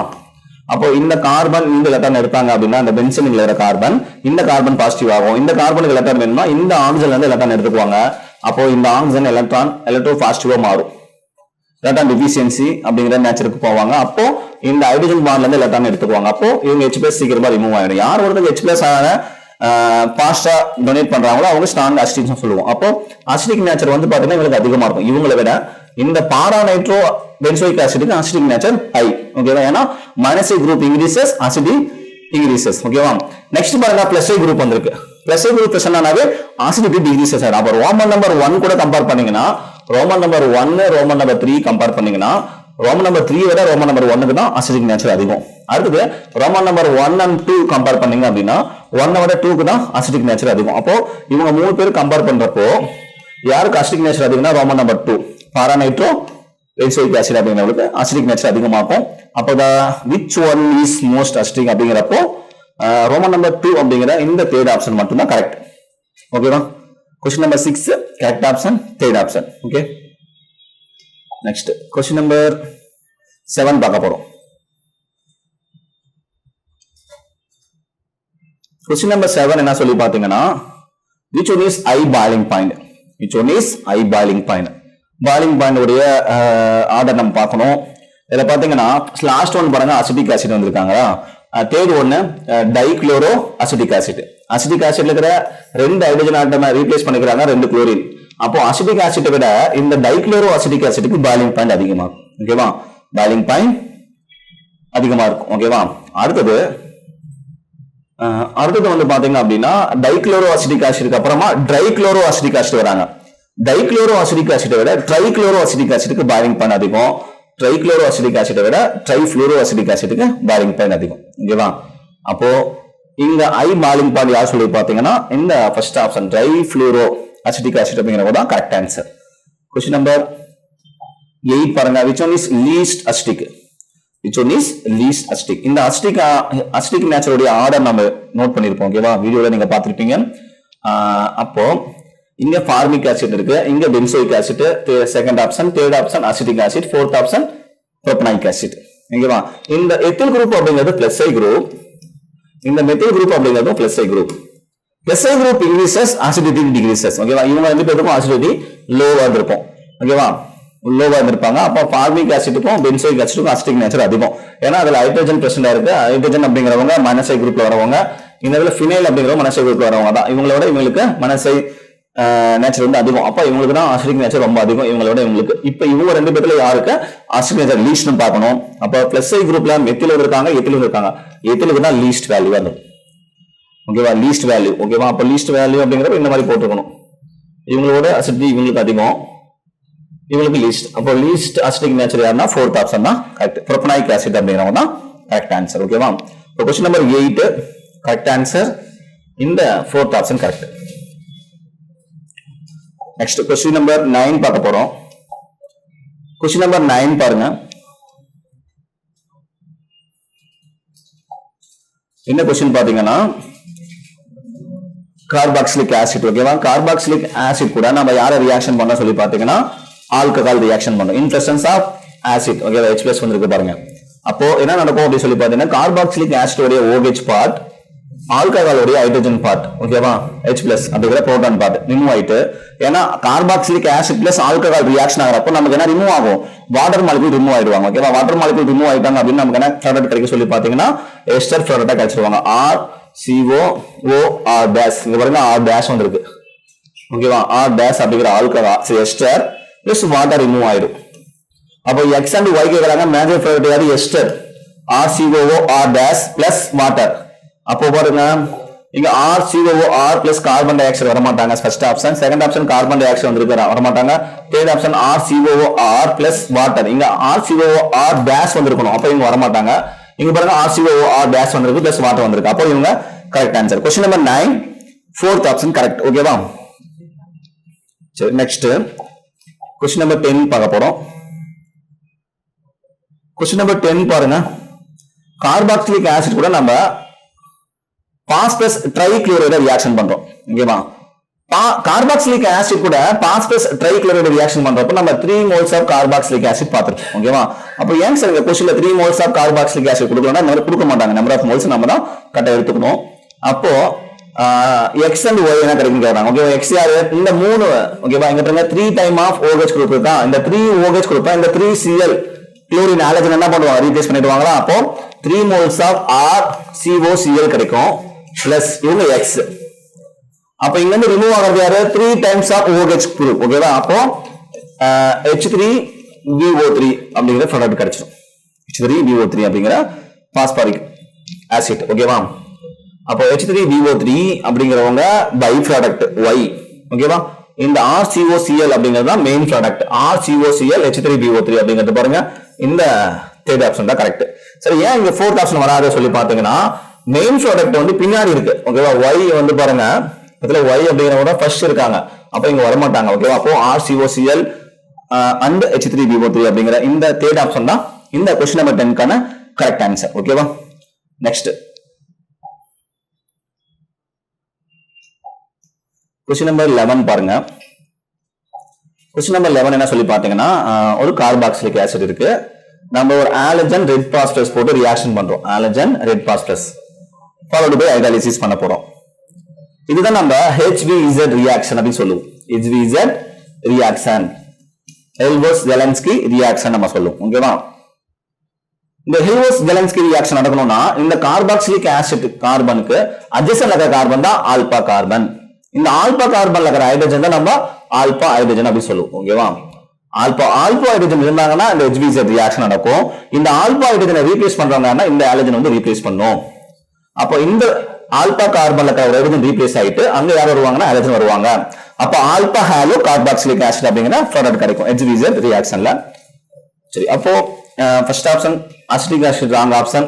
அப்போ இந்த கார்பன் இந்த எலக்ட்ரான் எடுத்தாங்க அப்படின்னா இந்த பென்சீன்ல இருக்கிற கார்பன் இந்த கார்பன் பாசிட்டிவ் ஆகும். இந்த கார்பனுக்கு எலக்ட்ரான் வேணும்னா இந்த ஆக்சிஜன்ல இருந்து எலக்ட்ரான் எடுத்துக்குவாங்க. அப்போ இந்த ஆக்சிஜன் எலக்ட்ரோ பாசிட்டிவா மாறும். எலக்ட்ரான் டிஃபிஷியன்சி அப்படிங்கிற நேச்சருக்கு போவாங்க. அப்போ இந்த ஹைட்ரஜன் பாண்ட்ல இருந்து எலக்ட்ரான் எடுத்துக்குவாங்க. அப்போ இவங்க H+ சீக்கிரமா ரிமூவ் ஆயிடும். யார் ஒருத்தருக்கு H+ பாஸ்டா டொனேட் பண்றாங்களோ அவங்க ஸ்ட்ராங் அசிட்டிக் சொல்லுவோம். அப்போ அசிட்டிக் நேச்சர் வந்து பாத்தீங்கன்னா இவங்களுக்கு அதிகமா இருக்கும். இவங்களை விட இந்த பாரா நைட்ரோ பென்சோயிக் ஆசிட்டுக்கு அசிட்டிக் நேச்சர் ஹை. ஓகேவா, ஏன்னா -I group increases, acidic increases. ஓகேவா, நெக்ஸ்ட் பாருங்க +I குரூப் வந்திருக்கு. +I குரூப் பிரசன்னாவே அசிடிட்டி டிக்ரீசஸ் ஆகும். அப்போ ரோமன் நம்பர் 1 கூட கம்பேர் பண்ணீங்கன்னா Roman number 1 Roman number 3 compare பண்ணீங்கன்னா ரோமன் நம்பர் 3 விட ரோமன் நம்பர் 1க்கு தான் அசிட்டிக் நேச்சர் அதிகம். அடுத்து ரோமன் நம்பர் 1 and 2 கம்பேர் பண்ணீங்க அப்படின்னா 1 விட 2க்கு தான் அசிட்டிக் நேச்சர் அதிகம். அப்போ இவங்க 3 பேர் கம்பேர் பண்றப்போ யாருக்கு அசிட்டிக் நேச்சர் அதிகம்னா Roman number 2 para nitro benzoic acid அப்படிங்கிறவங்களுக்கு அசிட்டிக் நேச்சர் அதிகமாகும். அப்போ which one is most acidic அப்படிங்கிறப்போ ரோமன் நம்பர் 2 அப்படிங்கிற இந்த தேர்ட் ஆப்ஷன் மட்டும் தான் கரெக்ட். ஓகேவா, question number 6 correct option, third option. Okay, next question number 7 பார்க்க போறோம். கொஸ்டின் நம்பர் 7 என்ன சொல்லி பாத்தீங்கன்னா which one is high boiling point? which one is high boiling point? Boiling point உடைய ஆர்டர் நம்ம பார்க்கணும். இதுல பாத்தீங்கன்னா லாஸ்ட் ஒன் பாருங்க அசிட்டிக் ஆசிட் வந்திருக்காங்க. தேர்ட் ஒன்னு டைக்ளோரோ அசிட்டிக் ஆசிட். அசிட்டிக் ஆசிட்ல இருக்கிற 2 ஹைட்ரஜன் ஆட்டமை ரீப்ளேஸ் பண்ணிக்கிறாங்க 2 குளோரின். அப்போ அசிட்டிக் ஆசிட்டை விட இந்த டைக்ளோரோ அசிட்டிக் ஆசிட்டுக்கு பாயிலிங் பாயிண்ட் அதிகமா இருக்கும். ஓகேவா, பாயிலிங் பாயிண்ட் அதிகமா இருக்கும். ஓகேவா, அடுத்தது வந்து பாத்தீங்க அப்படின்னா டைக்ளோரோ அசிட்டிக் ஆசிட்க்கு அப்புறமா ட்ரைக்ளோரோ அசிட்டிக் ஆசிட் வராங்க. டைக்ளோரோ அசிட்டிக் ஆசிட்டை விட ட்ரைக்ளோரோ அசிட்டிக் ஆசிட்டுக்கு பாயிலிங் பாயிண்ட் அதிகம். ட்ரைக்ளோரோ அசிட்டிக் ஆசிட்டை விட ட்ரைஃப்ளூரோ அசிட்டிக் ஆசிட்டுக்கு பாயிலிங் பாயிண்ட் அதிகம். ஓகேவா, அப்போ இங்க ஐ பாயிலிங் பாயிண்ட் யார் சொல்லி பாத்தீங்கன்னா இந்த ஃபர்ஸ்ட் ஆப்ஷன் ட்ரைஃப்ளூரோ அசிட்டிக் ஆசிட் அப்படிங்கிறது தான் கரெக்ட் ஆன்சர். கொஸ்டின் நம்பர் 8 பாருங்க, which one is least acidic? which one is least acidic? இந்த அசிட்டிக் நேச்சருடைய ஆர்டர் நம்ம நோட் பண்ணிருப்போம். ஓகேவா, வீடியோல நீங்க பாத்திருப்பீங்க. அப்போ இங்க ஃபார்மிக் ஆசிட் இருக்கு, இங்க benzoic acid second option, third option acetic acid, fourth option propanoic acid. ஓகேவா, இந்த எத்தில் குரூப் அப்படிங்கிறது +I குரூப், இந்த மெத்தில் குரூப் அப்படிங்கிறது +I group. +I group increases, acidity decreases. ஓகேவா, இவங்க 2 பேருக்கும் அசிடிட்டி லோவா இருக்கும். ஓகேவா, லோவா இருந்திருப்பாங்க. அப்போ ஃபார்மிக் ஆசிட்டுக்கும் பென்சோயிக் ஆசிட்டுக்கும் அசிட்டிக் நேச்சர் அதிகம். ஏன்னா அதுல ஹைட்ரஜன் பிரசன்ட் இருக்கு. ஹைட்ரஜன் அப்படிங்கிறவங்க -I குரூப்ல வரவங்க, இந்த இதுல ஃபினைல் அப்படிங்கிறவங்க -I குரூப்ல வரவங்க தான். இவங்களோட இவங்களுக்கு -I நேச்சர் வந்து அதிகம். அப்ப இவங்களுக்கு தான் அசிட்டிக் நேச்சர் ரொம்ப அதிகம் இவங்களோட இவங்களுக்கு. இப்ப இவங்க 2 பேர்ல யாருக்கு அசிட்டிக் நேச்சர் லீஸ்ட்னு பார்க்கணும். அப்ப +I குரூப்ல மெத்தில் இருக்காங்க, எத்தில் இருக்காங்க. எத்திலுக்கு தான் லீஸ்ட் வேல்யூ வந்து. ஓகேவா, லீஸ்ட் வேல்யூ. ஓகேவா, அப்ப லீஸ்ட் வேல்யூ அப்படிங்கறப்ப இந்த மாதிரி போட்டுக்கணும். இவங்களோட அசிடிட்டி இவங்களுக்கு அதிகம், இவங்களுக்கு லீஸ்ட். அப்போ லீஸ்ட் அசிட்டிக் நேச்சர் யாருன்னா ஃபோர்த் ஆப்ஷன் தான் கரெக்ட். புரோப்பனாயிக் ஆசிட் அப்படிங்கிறவங்க தான் கரெக்ட் ஆன்சர். ஓகேவா, Question number 8, correct answer. இந்த fourth option correct. Next question number 9 பார்க்க போறோம். Question number 9 பாருங்க. என்ன question பாத்தீங்கன்னா கார்பாக்சிலிக் ஆசிட் ஓகேவா. கார்பாக்சிலிக் ஆசிட் கூட நம்ம யாரை ரியாக்ஷன் பண்ண சொல்லி பாத்தீங்கன்னா ஆல்கஹால் ரியாக்ஷன் பண்ணோம். இன் பிரசன்ஸ் ஆஃப் ஆசிட் ஓகேவா. H+ வந்திருக்கு பாருங்க. அப்போ என்ன நடக்கும் அப்படி சொல்லி பாத்தீங்கன்னா கார்பாக்சிலிக் ஆசிடோட OH பார்ட் ஆல்கஹாலோட ஹைட்ரஜன் பார்ட் ஓகேவா H+ அப்படிங்கிற புரோட்டான் பார்ட் ரிமூவ் ஆயிட்டு, ஏன்னா carboxylic acid plus alcohol reaction ஆகிறப்போ நமக்கு என்ன ரிமூவ் ஆகும், வாட்டர் மாலிக்யூல் ரிமூவ் ஆயிடுவாங்க ஓகேவா. வாட்டர் மாலிக்யூல் ரிமூவ் ஆயிட்டாங்க அப்படின்னு நமக்கு என்ன ப்ராடக்ட் கிடைக்க சொல்லி பாத்தீங்கன்னா எஸ்டர் ப்ராடக்டா கிடைச்சிருவாங்க. RCOOR' இங்க பாருங்க R' வந்திருக்கு ஓகேவா. R' அப்படிங்கிற alcohol ester plus water remove ஆயிடும். அப்போ X and Y கேக்குறாங்க, மேஜர் ப்ராடக்ட் யாரு எஸ்டர் RCOOR' பிளஸ் வாட்டர். அப்போ பாருங்க இங்க RCOOR plus carbon di oxide வர மாட்டாங்க first option. Second option carbon di oxide வந்திருக்கு வர மாட்டாங்க. Third option RCOOR plus water. இங்க RCOOR' வந்திருக்கணும், அப்போ இவங்க வர மாட்டாங்க. இங்க பாருங்க RCOOR' வந்திருக்கு பிளஸ் வாட்டர் வந்திருக்கு, அப்போ இவங்க correct answer. Question number 9 fourth option correct ஓகேவா. சரி நெக்ஸ்ட் क्वेश्चन நம்பர் 10 பார்க்க போறோம். क्वेश्चन நம்பர் 10 பாருங்க. கார்பாக்சிலிக் ஆசிட் கூட நம்ம பாஸ்பரஸ் ட்ரைக்ளோரைட ரியாக்ஷன் பண்றோம் ஓகேவா. கார்பாக்சிலிக் ஆசிட் கூட பாஸ்பரஸ் ட்ரைக்ளோரைட ரியாக்ஷன் பண்றப்போ நம்ம 3 moles ஆஃப் கார்பாக்சிலிக் ஆசிட் பார்த்திருக்கோம் ஓகேவா. அப்போ ஏன் சார் இந்த क्वेश्चनல 3 moles ஆஃப் கார்பாக்சிலிக் ஆசிட் கொடுக்கணும்னா நம்ம கொடுக்க மாட்டாங்க, நம்பர் ஆஃப் moles நம்ம தான் கரெக்ட்டா எடுத்துக்கணும். அப்போ X and Y என்ன கிடைக்கும் கேக்குறாங்க ஓகேவா. X யாரு இந்த 3 ஓகேவா. இங்க பாருங்க 3 டைம் ஆஃப் OH குரூப் இருக்கா, இந்த 3 OH குரூப் இந்த 3 Cl குளோரின் ஹாலஜன் என்ன பண்ணுவாங்க ரீப்ளேஸ் பண்ணிடுவாங்களா. அப்போ 3 moles ஆஃப் RCOCl கிடைக்கும் பிளஸ் இவங்க X. அப்ப இங்க இருந்து ரிமூவ் ஆகிறது யாரு 3 டைம்ஸ் ஆஃப் OH குரூப் ஓகேவா. அப்போ H3BO3 அப்படிங்கிற ப்ராடக்ட் கிடைச்சிடும். H3BO3 அப்படிங்கிற பாஸ்பாரிக் ஆசிட் ஓகேவா. அப்போ H3BO3 அப்படிங்கிறவங்க பை ப்ராடக்ட் Y ஓகேவா. இந்த RCOCl அப்படிங்கிறது தான் மெயின் ப்ராடக்ட். RCOCl H3BO3 அப்படிங்கிறது பாருங்க இந்த தேர்ட் ஆப்ஷன் தான் கரெக்ட். சரி ஏன் இங்க ஃபோர்த் ஆப்ஷன் வராத சொல்லி பாத்தீங்கன்னா மெயின் ப்ராடக்ட் வந்து பின்னாடி இருக்கு ஓகேவா. Y வந்து பாருங்க இதுல Y அப்படிங்கிறவங்க ஃபர்ஸ்ட் இருக்காங்க, அப்ப இங்க வர மாட்டாங்க ஓகேவா. அப்போ RCOCl and H3BO3 அப்படிங்கிற இந்த தேர்ட் ஆப்ஷன் தான் இந்த क्वेश्चन நம்பர் 10 கான கரெக்ட் ஆன்சர் ஓகேவா. நெக்ஸ்ட் क्वेश्चन நம்பர் 11 பாருங்க. क्वेश्चन நம்பர் 11 என்ன சொல்லி பாத்தீங்கன்னா ஒரு கார்பாக்சிலிக் ஆசிட் இருக்கு, நம்ம ஒரு ஆலஜன் ரெட் பாஸ்பரஸ் போட்டு ரியாக்ஷன் பண்றோம். Halogen red phosphorus followed by hydrolysis பண்ண போறோம். இதுதான் நம்ம HVZ ரியாக்ஷன் அப்படின்னு சொல்லுவோம். HVZ ரியாக்ஷன் ஹெல்வோஸ்-ஜெலன்ஸ்கி ரியாக்ஷன் நம்ம சொல்லுவோம் ஓகேவா. இந்த ஹெல்வோஸ்-ஜெலன்ஸ்கி ரியாக்ஷன் நடக்கணும்னா இந்த கார்பாக்சிலிக் ஆசிட் கார்பனுக்கு அட்ஜசன்ட்ல இருக்கிற கார்பன் தான் ஆல்பா கார்பன். இந்த ஆல்பா கார்பன்ல இருக்கிற ஹைட்ரஜன் தான் நம்ம ஆல்பா ஹைட்ரஜன் அப்படி சொல்லுவோம் ஓகேவா. ஆல்பா ஹைட்ரஜன் இருந்தாங்கன்னா இந்த HVZ ரியாக்ஷன் நடக்கும். இந்த ஆல்பா ஹைட்ரஜனை ரீப்ளேஸ் பண்றாங்கன்னா இந்த ஹாலஜன் வந்து ரீப்ளேஸ் பண்ணும். அப்போ இந்த ஆல்பா கார்பன்ல இருக்கிற ஹைட்ரஜன் ரீப்ளேஸ் ஆயிட்டு அங்க யார் வருவாங்கன்னா ஹாலஜன் வருவாங்க. அப்ப ஆல்பா ஹாலோ கார்பாக்சிலிக் ஆசிட் அப்படிங்கிற ப்ராடக்ட் கிடைக்கும் HVZ ரியாக்ஷன்ல. சரி அப்போ first option acetic acid wrong option,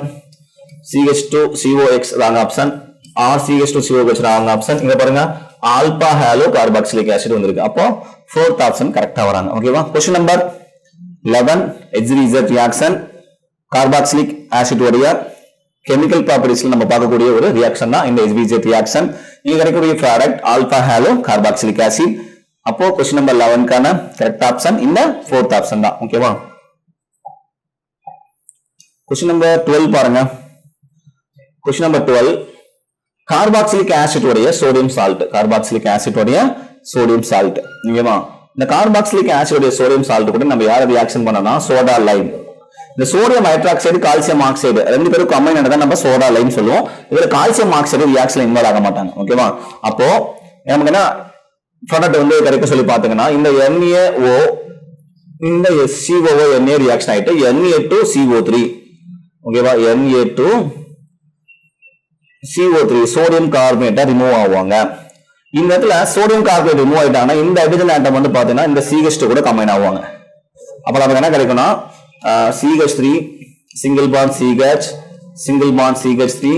CH2COX wrong option, RCH2COH wrong option. இங்க பாருங்க ஆல்பா ஹாலோ கார்பாக்சிலிக் ஆசிட் வந்திருக்கு, அப்போ ஃபோர்த் ஆப்ஷன் கரெக்டா வராங்க ஓகேவா. Question number 11 HVZ reaction carboxylic acid உடைய கெமிக்கல் ப்ராப்பர்ட்டிஸ்ல நம்ம பார்க்கக்கூடிய ஒரு ரியாக்ஷன் தான் இந்த HVZ ரியாக்ஷன். இங்க கிடைக்கக்கூடிய product alpha halo carboxylic acid. அப்போ क्वेश्चन நம்பர் 11 கான கரெக்ட் ஆப்ஷன் இந்த ஃபோர்த் ஆப்ஷன் தான் ஓகேவா. क्वेश्चन நம்பர் 12 பாருங்க. क्वेश्चन நம்பர் 12 கார்பாக்சிலிக் ஆசிட் உடைய சோடியம் சால்ட், கார்பாக்சிலிக் ஆசிட் உடைய சோடியம் சால்ட் ஓகேவா. இந்த கார்பாக்சிலிக் ஆசிட் உடைய சோடியம் சால்ட் கூட நம்ம யாரை ரியாக்ஷன் பண்ணனா சோடா லைம். இந்த சோடியம் ஹைட்ராக்சைடு கால்சியம் ஆக்சைடு ரெண்டு பேரும் கம்பைன் ஆனதா நம்ம சோடா லைம் சொல்லுவோம். இதுல கால்சியம் ஆக்சைடு ரியாக்ஷன்ல இன்வால்வ் ஆக மாட்டாங்க ஓகேவா. அப்போ நமக்கு என்ன ப்ராடக்ட் வந்து கிடைக்க சொல்லி பாத்தீங்கன்னா இந்த NaO இந்த COO Na ரியாக்ஷன் ஆயிட்டு Na2CO3 ஓகேவா. Na2CO3 சோடியம் கார்பனேட்டா ரிமூவ் ஆவாங்க. இந்த இடத்துல சோடியம் கார்பனேட் ரிமூவ் ஆயிட்டாங்கன்னா இந்த ஹைட்ரஜன் ஆட்டம் வந்து பாத்தீங்கன்னா இந்த CH2 கூட கம்பைன் ஆவாங்க. அப்ப நமக்கு என்ன கிடைக்கும்னா CH3 single bond CH single bond CH3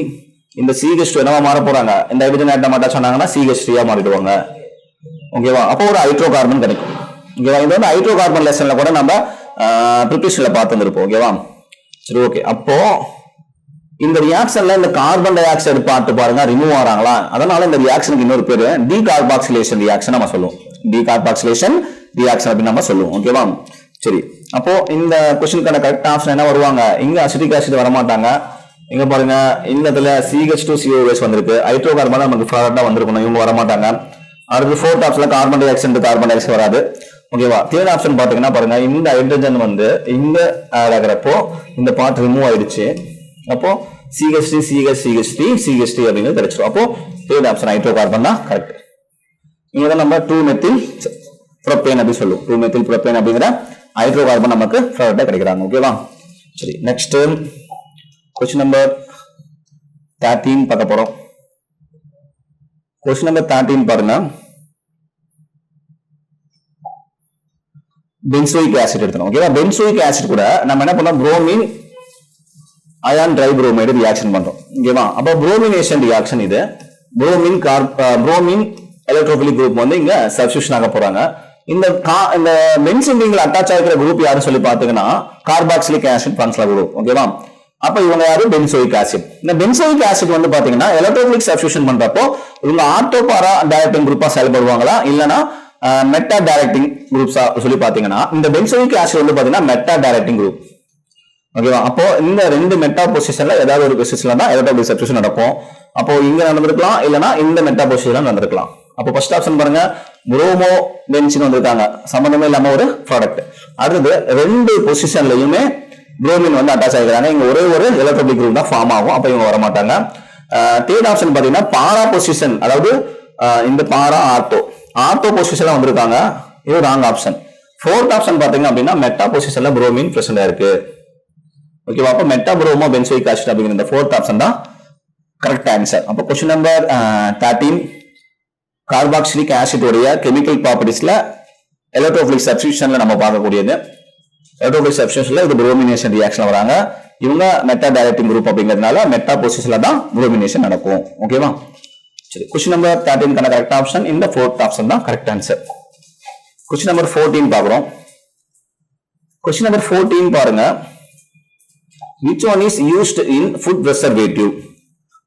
இந்த CH2 என்னவா மாற போறாங்க இந்த ஹைட்ரஜன் ஆட்டம் அட்டாச் பண்ணாங்கன்னா CH3 மாறிடுவாங்க ஓகேவா அப்போ ஒரு ஹைட்ரோ கார்பன் கிடைக்கும் ஓகேவா இது வந்து ஹைட்ரோ கார்பன் லெசன்ல கூட நம்ம ப்ரிப்பரேஷன்ல பார்த்துருப்போம் ஓகேவா சரி ஓகே அப்போ இந்த ரியாக்ஷன்ல இந்த கார்பன் டை ஆக்சைடு பார்ட் பாருங்க ரிமூவ் ஆறாங்களா அதனால இந்த ரியாக்ஷனுக்கு இன்னொரு பேரு டீகார்பாக்சிலேஷன் ரியாக்ஷன் நம்ம சொல்லுவோம் டீகார்பாக்சிலேஷன் ரியாக்ஷன் அப்படின்னு நம்ம சொல்லுவோம் ஓகேவா சரி அப்போ இந்த क्वेश्चनக்கான கரெக்ட் ஆப்ஷன் என்ன வருவாங்க இங்க அசிட்டிக் ஆசிட் வர மாட்டாங்க இங்க பாருங்க இந்த இடத்துல CH2COOH வந்திருக்கு ஹைட்ரோ கார்பன் நமக்கு ப்ராடக்ட்டா வந்திருக்கணும் இவங்க வர மாட்டாங்க அடுத்து ஃபோர்த் ஆப்ஷன்ல carbon di oxide carbon di oxide வராது ஓகேவா தேர்ட் ஆப்ஷன் பாத்தீங்கன்னா பாருங்க இந்த ஹைட்ரஜன் வந்து இங்க ஆட் ஆகறப்போ இந்த பார்ட் ரிமூவ் ஆயிடுச்சு அப்போ CH3 CH3 CH3 அப்படிங்கிறது கிடைச்சிடும் அப்போ தேர்ட் ஆப்ஷன் ஹைட்ரோ கார்பன் தான் கரெக்ட் இங்க தான் நம்ம 2 மெத்தில் ப்ரோபேன் அப்படி சொல்லுவோம் 2 மெத்தில் ப்ரோபேன் அப்படிங்கிற ஹைட்ரோ கார்பன் நமக்கு ப்ராடக்ட்டா கிடைக்கிறாங்க ஓகேவா சரி நெக்ஸ்ட் क्वेश्चन நம்பர் 13 பார்க்க போறோம் क्वेश्चन நம்பர் 13 பாருங்க பென்சோயிக் ஆசிட் எடுத்தோம் ஓகேவா பென்சோயிக் ஆசிட் கூட நம்ம என்ன பண்ணோம் bromine ion tri bromide reaction பண்றோம் ஓகேவா அப்ப புரோமினேஷன் ரியாக்ஷன் இது புரோமின் எலக்ட்ரோபிலிக் குரூப் வந்து இங்க சப்ஸ்டிடியூஷன் ஆக போறாங்க இந்த பென்சீன் ரிங்ல அட்டாச் ஆகிற குரூப் யாருன்னு சொல்லி பாத்தீங்கன்னா கார்பாக்சிலிக் ஆசிட் ஃபங்க்ஷனல் குரூப் ஓகேவா அப்ப இவங்க யாரு பென்சோயிக் ஆசிட் இந்த பென்சோயிக் ஆசிட் வந்து பாத்தீங்கன்னா எலக்ட்ரோபிலிக் சப்ஸ்டிடியூஷன் பண்றப்போ இவங்க ஆட்டோ பாரா டைரக்டிங் குரூப்பா செயல்படுவாங்களா இல்லனா மெட்டா டைரக்டிங் குரூப்ஸா சொல்லி பாத்தீங்கன்னா இந்த பென்சோயிக் ஆசிட் வந்து பாத்தீங்கன்னா மெட்டா டைரக்டிங் குரூப் ஓகேவா அப்போ இந்த ரெண்டு மெட்டா பொசிஷன்ல ஏதாவது ஒரு பொசிஷன்ல தான் எலக்ட்ரோபிலிக் சப்ஸ்டிடியூஷன் நடக்கும் அப்போ இங்க நடந்திருக்கலாம் இல்லனா இந்த மெட்டா பொசிஷன்ல நடந்திருக்கலாம் அப்போ ஃபர்ஸ்ட் ஆப்ஷன் பாருங்க புரோமோ பென்சீன் வந்திருக்காங்க சம்பந்தமே இல்லாம ஒரு ப்ராடக்ட் அடுத்து ரெண்டு பொசிஷன்லயுமே புரோமின் வந்து அட்டாச் ஆகிக்கிறாங்க இங்க ஒரே ஒரு எலக்ட்ரோபிலிக் குரூப் தான் ஃபார்ம் ஆகும் அப்ப இவங்க வர மாட்டாங்க தேர்ட் ஆப்ஷன் பாத்தீங்கன்னா பாரா பொசிஷன் அதாவது இந்த பாரா ஆர்த்தோ பொசிஷன்ல வந்திருக்காங்க இது ராங் ஆப்ஷன் ஃபோர்த் ஆப்ஷன் பாத்தீங்க அப்படின்னா மெட்டா பொசிஷன்ல புரோமின் பிரசன்ட் இருக்கு ஓகேவா அப்ப மெட்டா புரோமோ பென்சோயிக் ஆசிட் அப்படிங்கிற இந்த ஃபோர்த் ஆப்ஷன் தான் கரெக்ட் ஆன்சர் அப்ப क्वेश्चन நம்பர் 13 கார்பாக்சிலிக் ஆசிட் உடைய கெமிக்கல் ப்ராப்பர்ட்டிஸ்ல எலக்ட்ரோபிலிக் சப்ஸ்டிடியூஷன்ல நம்ம பார்க்கக்கூடியது எலக்ட்ரோபிலிக் சப்ஸ்டிடியூஷன்ல இது புரோமினேஷன் ரியாக்ஷன் வராங்க இவங்க மெட்டா டைரக்டிங் குரூப் அப்படிங்கிறதுனால மெட்டா பொசிஷன்ல தான் புரோமினேஷன் நடக்கும் ஓகேவா சரி क्वेश्चन நம்பர் 13 கான கரெக்ட் ஆப்ஷன் இந்த ஃபோர்த் ஆப்ஷன் தான் கரெக்ட் ஆன்சர் क्वेश्चन நம்பர் 14 பார்க்கறோம் क्वेश्चन நம்பர் 14 பாருங்க which one is used in food preservative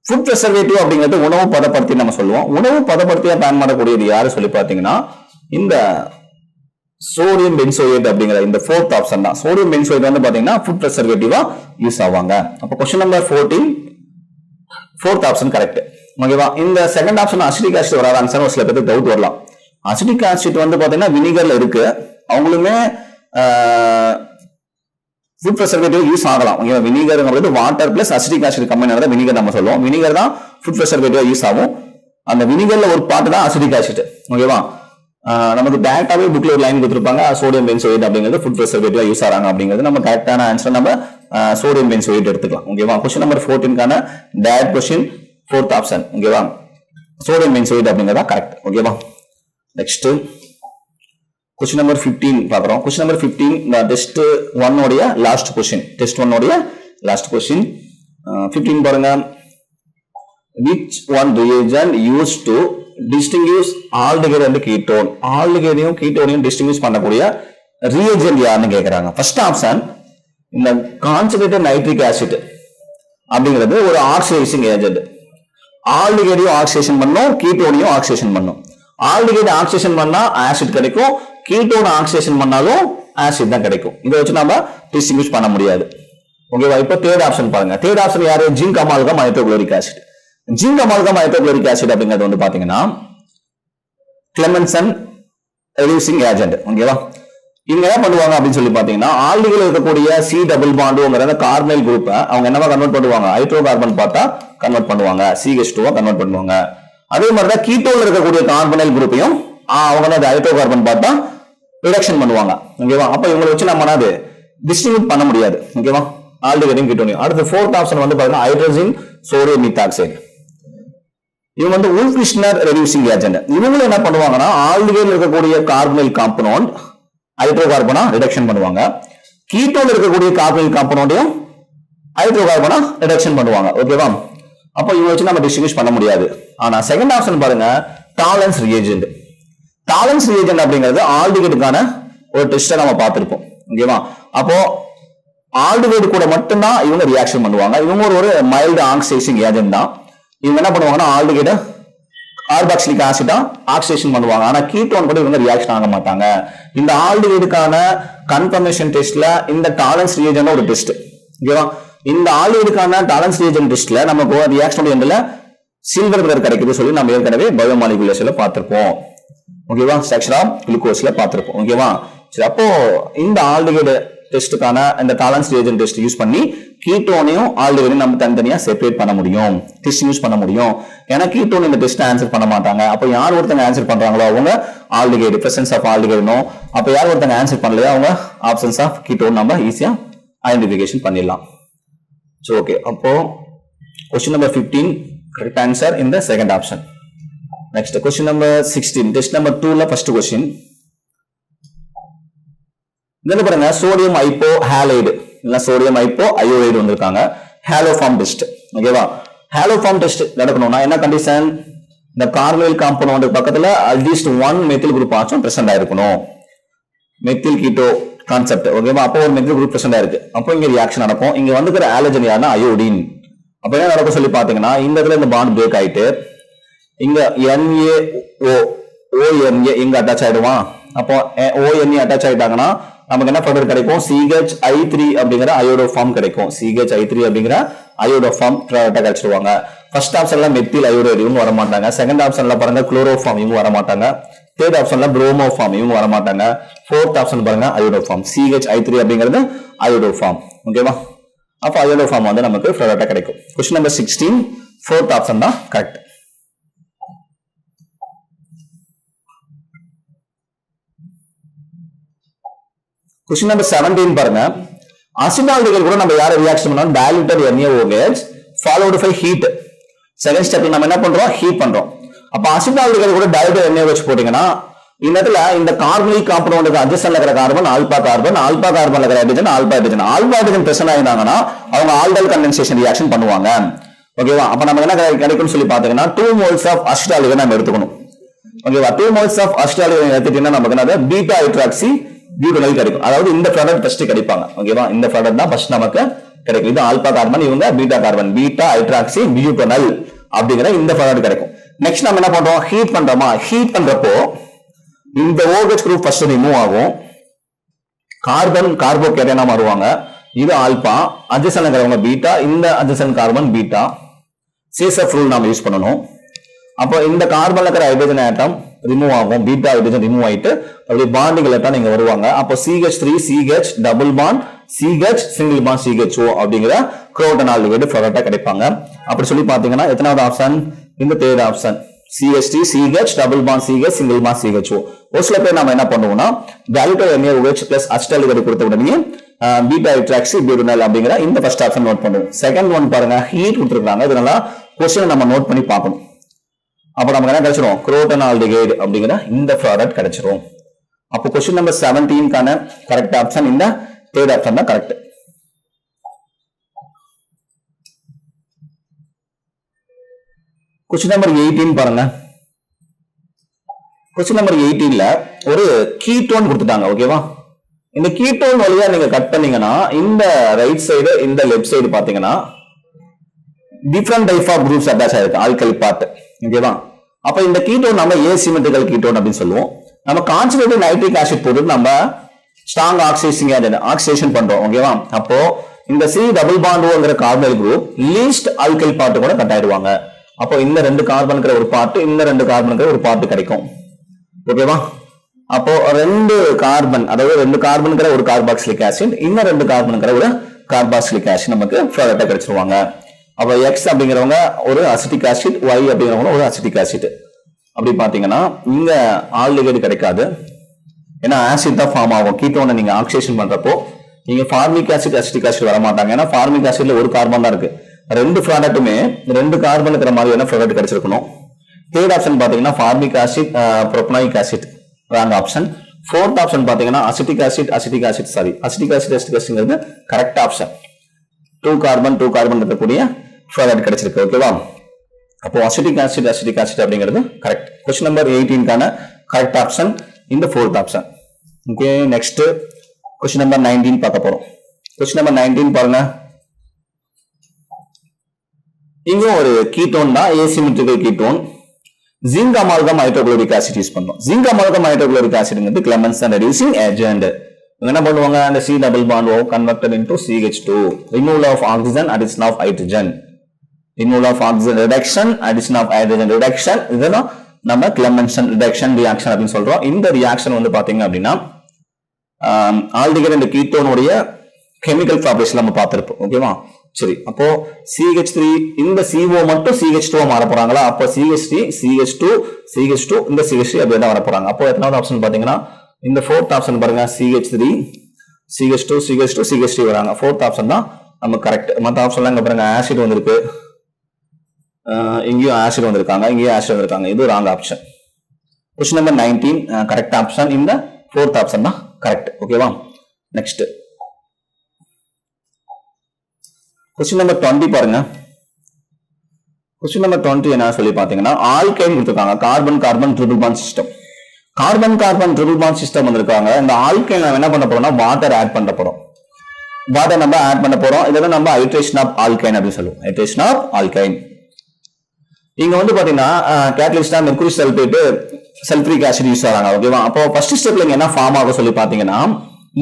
food preservative அப்படிங்கிறது உணவு பதப்படுத்தி நம்ம சொல்லுவோம் உணவு பதப்படுத்தியா பயன்படக்கூடியது யாரு சொல்லி பாத்தீங்கன்னா இந்த சோடியம் பென்சோயேட் அப்படிங்கிற இந்த ஃபோர்த் ஆப்ஷன் தான் சோடியம் பென்சோயேட் வந்து பாத்தீங்கன்னா ஃபுட் ப்ரிசர்வேட்டிவா யூஸ் ஆவாங்க அப்ப question number 14 fourth option correct ஓகேவா இந்த செகண்ட் ஆப்ஷன் அசிட்டிக் ஆசிட் வராத ஆன்சர் ஒரு சில பேருக்கு டவுட் வரலாம் அசிட்டிக் ஆசிட் வந்து பாத்தீங்கன்னா வினிகர்ல இருக்கு அவங்களுமே ஃபுட் ப்ரிசர்வேட்டிவ் யூஸ் ஆகலாம் ஓகேவா வினிகர்ங்கிறது water plus acetic acid combine ஆனது வினிகர் நம்ம சொல்லுவோம் வினிகர் தான் ஃபுட் ப்ரிசர்வேட்டிவா யூஸ் ஆகும் அந்த வினிகர்ல ஒரு பார்ட் தான் அசிட்டிக் ஆசிட் ஓகேவா நமக்கு டைரக்டாவே புக்ல ஒரு லைன் கொடுத்திருப்பாங்க சோடியம் பென்சோயேட் அப்படிங்கிறது ஃபுட் ப்ரிசர்வேட்டிவா யூஸ் ஆறாங்க அப்படிங்கிறது நம்ம கரெக்டான ஆன்சர் நம்ம சோடியம் பென்சோயேட் எடுத்துக்கலாம் ஓகேவா क्वेश्चन நம்பர் 14 கான டைரக்ட் क्वेश्चन ஃபோர்த் ஆப்ஷன் ஓகேவா சோடியம் பென்சோயேட் அப்படிங்கறத கரெக்ட் ஓகேவா நெக்ஸ்ட் क्वेश्चन நம்பர் 15 பார்க்கறோம் क्वेश्चन நம்பர் 15 the test 1 உடைய லாஸ்ட் क्वेश्चन test 1 உடைய லாஸ்ட் क्वेश्चन 15 பாருங்க which one reagent used to distinguish aldehyde and ketone aldehydeயும் ketoneயும் distinguish பண்ணக்கூடிய reagent யாருன்னு கேக்குறாங்க ஃபர்ஸ்ட் ஆப்ஷன் இந்த concentrated nitric acid அப்படிங்கிறது ஒரு ஆக்சிடைசிங் ஏஜென்ட் ஆல்டிஹைடையும் ஆக்சிடேஷன் பண்ணும் கீட்டோனையும் ஆக்சிடேஷன் பண்ணும் ஆல்டிஹைட் ஆக்சிடேஷன் பண்ணா ஆசிட் கிடைக்கும் கீட்டோன் ஆக்சிடேஷன் பண்ணாலும் ஆசிட் தான் கிடைக்கும் இதை வச்சு நாம டிஸ்டிங்விஷ் பண்ண முடியாது ஓகேவா இப்போ தேர்ட் ஆப்ஷன் பாருங்க தேர்ட் ஆப்ஷன் யாரு zinc amalgam hydrochloric acid zinc amalgam hydrochloric acid அப்படிங்கிறது வந்து பாத்தீங்கன்னா கிளெமென்சன் ரெடியூசிங் ஏஜென்ட் ஓகேவா இவங்க என்ன பண்ணுவாங்க அப்படின்னு சொல்லி பாத்தீங்கன்னா ஆல்டிஹைட்ல இருக்கக்கூடிய சி டபுள் பாண்டுங்கிற கார்பனைல் குரூப் அவங்க என்னவா கன்வெர்ட் பண்ணுவாங்க ஹைட்ரோ கார்பன் பார்த்தா கன்வெர்ட் பண்ணுவாங்க CH2 கன்வெர்ட் பண்ணுவாங்க அதே மாதிரிதான் கீட்டோன்ல இருக்கக்கூடிய கார்பனைல் குரூப்பையும் அவங்க அந்த ஹைட்ரோ கார்பன் பார்த்தா ரிடக்ஷன் பண்ணுவாங்க ஓகேவா அப்ப இவங்களை வச்சு நம்ம அது டிஸ்ட்ரிபியூட் பண்ண முடியாது ஓகேவா ஆல்டிஹைடையும் கீட்டோனையும் அடுத்து ஃபோர்த் ஆப்ஷன் வந்து பாத்தீங்கன்னா ஹைட்ரஜன் சோடியம் மெத்தாக்சைடு இவங்க வந்து உல்ஃபிஷ்னர் ரெடியூசிங் ஏஜென்ட் இவங்க என்ன பண்ணுவாங்கன்னா ஆல்டிஹைட்ல இருக்கக்கூடிய கார்பனைல் காம்பவுண்ட் ஹைட்ரோ கார்பனா ரிடக்ஷன் பண்ணுவாங்க கீட்டோன்ல இருக்கக்கூடிய கார்பனைல் காம்பவுண்டையும் ஹைட்ரோ கார்பனா ரிடக்ஷன் பண்ணுவாங்க. ஓகேவா? அப்போ இவங்க வச்சு நம்ம டிஸ்டிங்விஷ் பண்ண முடியாது. ஆனா செகண்ட் ஆப்ஷன் பாருங்க, டாலரன்ஸ் ரியேஜென்ட். டாலரன்ஸ் ரியேஜென்ட் அப்படிங்கிறது ஆல்டிகேட்டுக்கான ஒரு டெஸ்ட்டை நம்ம பார்த்திருப்போம். ஓகேவா? அப்போ ஆல்டிகேட் கூட மட்டும்தான் இவங்க ரியாக்ஷன் பண்ணுவாங்க. இவங்க ஒரு மைல்டு ஆக்சிடைசிங் ஏஜென்ட் தான். இவங்க என்ன பண்ணுவாங்கன்னா ஆல்டிகேட் கார்பாக்சிலிக் ஆசிடா ஆக்சிடேஷன் பண்ணுவாங்க. ஆனா கீட்டோன் கூட இவங்க ரியாக்ஷன் ஆக மாட்டாங்க. இந்த ஆல்டிகேட்டுக்கான கன்ஃபர்மேஷன் டெஸ்ட்ல இந்த டாலரன்ஸ் ரியேஜென்ட் ஒரு டெஸ்ட். ஓகேவா? இந்த ஆல்டிகேட்டுக்கான டாலரன்ஸ் ரியேஜென்ட் டெஸ்ட்ல நமக்கு ரியாக்ஷன் எண்ட்ல சில்வர் கலர் கிடைக்குது சொல்லி நம்ம ஏற்கனவே பயோமாலிகுலேஷன்ல பார்த்திருப்போம். ஓகேவா? ஸ்ட்ரக்சர் ஆஃப் குளுக்கோஸ்ல பார்த்திருப்போம். ஓகேவா? சரி, அப்போ இந்த ஆல்டிகேட் டெஸ்டுக்கான இந்த டாலரன்ஸ் ரியேஜென்ட் டெஸ்ட் யூஸ் பண்ணி கீட்டோனையும் ஆல்டிகேட்டையும் நம்ம தனித்தனியா செப்பரேட் பண்ண முடியும், டெஸ்ட் யூஸ் பண்ண முடியும். ஏன்னா கீட்டோன் இந்த டெஸ்ட் ஆன்சர் பண்ண மாட்டாங்க. அப்போ யார் ஒருத்தங்க ஆன்சர் பண்றாங்களோ அவங்க ஆல்டிகேட், பிரசன்ஸ் ஆஃப் ஆல்டிகேட்னோ. அப்போ யார் ஒருத்தங்க ஆன்சர் பண்ணலையோ அவங்க ஆப்ஷன்ஸ் ஆஃப் கீட்டோன் நம்ம ஈஸியா ஐடென்டிஃபிகேஷன் பண்ணிடலாம். சோ ஓகே, அப்போ question number 15 correct answer in the second option. Next question number 16, test number 2 la first question. இதெல்லாம் பாருங்க, சோடியம் ஹைப்போ ஹாலைடு இல்ல சோடியம் ஹைப்போ அயோடைடு வந்திருக்காங்க. Haloform test. ஓகேவா? ஹாலோஃபார்ம் டெஸ்ட் நடக்கணும்னா என்ன கண்டிஷன்? இந்த கார்பைல் காம்பவுண்ட் பக்கத்துல அட்லீஸ்ட் 1 மெத்தில் குரூப் ஆச்சும் பிரசன்ட் ஆயிருக்கணும். Methyl keto concept. ஓகேவா? அப்போ ஒரு மெத்தில் குரூப் பிரசன்ட் ஆயிருக்கு. அப்போ இங்க ரியாக்ஷன் நடக்கும். இங்க வந்துக்கிற ஆலஜன் யாருன்னா அயோடின். அப்ப என்ன நடக்கும் சொல்லி பாத்தீங்கன்னா, இந்த இடத்துல இந்த பாண்ட் பிரேக் ஆயிட்டு இங்க NaO ONA இங்க அட்டாச் ஆயிடுவான். அப்போ ONA அட்டாச் ஆயிட்டாங்கன்னா நமக்கு என்ன ப்ராடக்ட் கிடைக்கும்? CH3 அப்படிங்கிற அயோடோஃபார்ம் கிடைக்கும். CH3 அப்படிங்கிற அயோடோஃபார்ம் ப்ராடக்ட் கிடைச்சிடுவாங்க. ஃபர்ஸ்ட் ஆப்ஷன்ல மெத்தில் அயோடைடு இவங்க வர மாட்டாங்க. செகண்ட் ஆப்ஷன்ல பாருங்க குளோரோஃபார்ம் இவங்க வர மாட்டாங்க. தேர்ட் ஆப்ஷன்ல புரோமோஃபார்ம் இவங்க வர மாட்டாங்க. ஃபோர்த் ஆப்ஷன் பாருங்க அயோடோஃபார்ம். CH3 அப்படிங்கிறது அயோடோஃபார்ம். ஓகேவா? அப்ப அயோடோஃபார்ம் வந்து நமக்கு ப்ராடக்ட் கிடைக்கும். क्वेश्चन நம்பர் 16 ஃபோர்த் ஆப்ஷன் தான் கரெக்ட். क्वेश्चन நம்பர் 17 பாருங்க, அசிடால்டிகேட் கூட நம்ம யாரை ரியாக்ஷன் பண்ணோம்? Diluted NaOH followed by heat. Second ஸ்டெப்ல நம்ம என்ன பண்றோம்? ஹீட் பண்றோம். அப்ப அசிடால்டிகேட் கூட டைலூட்டட் NaOH போட்டீங்கன்னா இந்த இடத்துல இந்த கார்பனிக் காம்பவுண்டுக்கு அட்ஜசன்ட்ல இருக்கிற கார்பன் ஆல்பா கார்பன், ஆல்பா கார்பன்ல இருக்கிற hydrogen alpha hydrogen. Alpha hydrogen present ஆயிருந்தாங்கன்னா அவங்க ஆல்டைல் கண்டென்சேஷன் ரியாக்ஷன் பண்ணுவாங்க. ஓகேவா? அப்ப நம்ம என்ன கிடைக்கும்னு சொல்லி பாத்தீங்கன்னா 2 moles ஆஃப் அசிடால்டிகேட் நம்ம எடுத்துக்கணும். ஓகேவா? 2 moles ஆஃப் அசிடால்டிகேட் எடுத்துட்டீங்கன்னா நமக்கு என்ன? பீட்டா ஹைட்ராக்சி பியூட்டனைல் கிடைக்கும். அதாவது இந்த ப்ராடக்ட் ஃபர்ஸ்ட் கிடைப்பாங்க. ஓகேவா? இந்த ப்ராடக்ட் தான் ஃபர்ஸ்ட் நமக்கு கிடைக்கும். இது ஆல்பா கார்பன், இவங்க பீட்டா கார்பன், பீட்டா ஹைட்ராக்சி பியூட்டனைல் அப்படிங்கிற இந்த ப்ராடக்ட் கிடைக்கும். நெக்ஸ்ட் நம்ம என்ன பண்றோம்? ஹீட் பண்றோமா? ஹீட் பண்றப்போ இந்த OH குரூப் ஃபர்ஸ்ட் ரிமூவ் ஆகும். கார்பன் கார்போகேட்டனா மாறுவாங்க. இது ஆல்பா, அட்ஜசன்ட்ல இருக்கிறவங்க பீட்டா, இந்த அட்ஜசன்ட் கார்பன் பீட்டா. சேசப் ரூல் நாம யூஸ் பண்ணணும். அப்போ இந்த கார்பன்ல இருக்கிற ஹைட்ரஜன் ஆட்டம் ரிமூவ் ஆகும். பீட்டா ஹைட்ரஜன் ரிமூவ் ஆயிட்டு அப்படியே பாண்டிங் எலக்ட்ரான் இங்க வருவாங்க. அப்போ CH3 CH double bond CH single bond CHO அப்படிங்கிற குரோட்டன் ஆல்டிகேட் ப்ராடக்ட்டா கிடைப்பாங்க. அப்படி சொல்லி பாத்தீங்கன்னா எத்தனாவது ஆப்ஷன்? இந்த third option. CH3 CH double bond CH single bond CHO. ஒரு சில பேர் நம்ம என்ன பண்ணுவோம்னா டைலூட்டட் NaOH பிளஸ் அசிடால்டிகேட் கொடுத்த உடனே பீட்டா ஹைட்ராக்சி பியூட்டனைல் அப்படிங்கிற இந்த ஃபர்ஸ்ட் ஆப்ஷன் நோட் பண்ணுவோம். செகண்ட் ஒன் பாருங்க, ஹீட் கொடுத்துருக்காங்க. இதனால क्वेश्चन நம்ம நோட் பண்ணி பார்க்கணும். அப்ப நமக்கு என்ன கிடைச்சிரும்? குரோட்டன் ஆல்டிகேட் அப்படிங்கிற இந்த ப்ராடக்ட் கிடைச்சிரும். அப்போ क्वेश्चन நம்பர் 17 கான கரெக்ட் ஆப்ஷன் இந்த தேர்ட் ஆப்ஷன் தான் கரெக்ட். क्वेश्चन நம்பர் 18 பாருங்க. क्वेश्चन நம்பர் 18ல ஒரு கீட்டோன் கொடுத்துட்டாங்க. ஓகேவா? இந்த கீட்டோன் வழியா நீங்க கட் பண்ணீங்கன்னா இந்த ரைட் சைடு இந்த லெஃப்ட் சைடு பாத்தீங்கன்னா different type of groups attach ஆயிருக்கு, ஆல்கைல் பார்ட். ஓகேவா? அப்ப இந்த கீட்டோன் நம்ம ஏசிமெட்ரிக்கல் கீட்டோன் அப்படின்னு சொல்லுவோம். நம்ம கான்சன்ட்ரேட்டட் நைட்ரிக் ஆசிட் போட்டு நம்ம ஸ்ட்ராங் ஆக்சிடைசிங் ஏஜென்ட் ஆக்சிடேஷன் பண்றோம். ஓகேவா? அப்போ இந்த C டபுள் பாண்ட் ஓங்கிற carbonyl group least alkyl part கூட கட் ஆயிடுவாங்க. அப்போ இந்த ரெண்டு கார்பனுக்கு ஒரு பார்ட், இந்த ரெண்டு கார்பனுக்கு ஒரு பார்ட் கிடைக்கும். ஓகேவா? அப்போ ரெண்டு கார்பன், அதாவது ரெண்டு கார்பனுங்கிற ஒரு கார்பாக்சிலிக் ஆசிட், இன்னும் ரெண்டு கார்பனுங்கிற ஒரு கார்பாக்சிலிக் ஆசிட் நமக்கு ப்ராடக்ட்டா கிடைச்சிருவாங்க. அப்போ X அப்படிங்கிறவங்க ஒரு அசிட்டிக் ஆசிட், Y அப்படிங்கிறவங்க ஒரு அசிட்டிக் ஆசிட். அப்படி பாத்தீங்கன்னா இங்க ஆல்டிகேட் கிடைக்காது. ஏன்னா ஆசிட் தான் ஃபார்ம் ஆகும். கீட்டோனை நீங்க ஆக்சிடேஷன் பண்றப்போ நீங்க ஃபார்மிக் ஆசிட் அசிட்டிக் ஆசிட் வர மாட்டாங்க. ஏன்னா ஃபார்மிக் ஆசிட்ல ஒரு கார்பன் தான் இருக்கு. ரெண்டு ப்ராடக்ட்டுமே ரெண்டு கார்பன் இருக்கிற மாதிரியான ப்ராடக்ட் கிடைச்சிருக்கணும். தேர்ட் ஆப்ஷன் பாத்தீங்கன்னா formic acid propanoic acid, wrong option. Fourth option பாத்தீங்கன்னா acetic acid acetic acid correct option. 2 carbon இருக்கக்கூடிய ஃப்ளோரைட் கிடைச்சிருக்கு. ஓகேவா? அப்போ அசிட்டிக் ஆசிட் அப்படிங்கிறது correct. Question number 18 correct option இந்த 4th option. Okay, next question number 19 பார்க்க போறோம். கொஸ்டின் நம்பர் 19 பாருங்க. இங்கும் ஒரு கீட்டோன் தான், asymmetrical ketone. Zinc amalgam hydrochloric acid use பண்ணோம். ஜிங்க் அமால்கம் ஹைட்ரோகுளோரிக் ஆசிட்ங்கிறது கிளெமென்சன் ரெடியூசிங் ஏஜென்ட். என்ன பண்ணுவாங்க, அந்த C double bond converted into CH2, removal of oxygen, addition of hydrogen, removal of oxygen reduction, addition of hydrogen reduction, இதுதான் நம்ம கிளெமென்சன் reduction reaction அப்படின்னு சொல்றோம். இந்த ரியாக்ஷன் வந்து பாத்தீங்க அப்படின்னா ஆல்டிகைட் அண்ட் கீட்டோனுடைய கெமிக்கல் ப்ராப்பர்ட்டிஸ் நம்ம பார்த்திருப்போம். ஓகேவா? சரி, அப்போ CH3 இந்த CO மட்டும் CH2 மாற போறாங்களா? அப்போ CH3 CH2 இந்த CH3 அப்படியே தான் வர போறாங்க. அப்போ எத்தனாவது ஆப்ஷன் பாத்தீங்கன்னா இந்த 4th ஆப்ஷன் பாருங்க, CH3 CH2 வராங்க. 4th ஆப்ஷன் தான் நம்ம கரெக்ட். மற்ற ஆப்ஷன்லாம் இங்க பாருங்க, ஆசிட் வந்திருக்கு, இங்கேயும் ஆசிட் வந்திருக்காங்க, இங்கேயும் ஆசிட் வந்திருக்காங்க. இது wrong option. Question number 19 correct option இந்த 4th ஆப்ஷன் தான் கரெக்ட். ஓகேவா? நெக்ஸ்ட் கொஸ்டின் நம்பர் 20 பாருங்க. கொஸ்டின் நம்பர் 20 என்ன சொல்லி பாத்தீங்கன்னா ஆல்கைன் கொடுத்திருக்காங்க. Carbon triple bond system. Carbon triple bond system வந்திருக்காங்க. இந்த ஆல்கைன் நம்ம என்ன பண்ண போறோம்னா வாட்டர் ஆட் பண்ண போறோம். வாட்டர் நம்ம ஆட் பண்ண போறோம். இதெல்லாம் நம்ம ஹைட்ரேஷன் ஆஃப் ஆல்கைன் அப்படின்னு சொல்லுவோம். Hydration of alkyne. இங்க வந்து பாத்தீங்கன்னா கேட்டலிஸ்டா mercury sulphate, sulphuric acid use ஆறாங்க. ஓகேவா? அப்போ ஃபர்ஸ்ட் ஸ்டெப்ல இங்க என்ன ஃபார்ம் ஆகும் சொல்லி பாத்தீங்கன்னா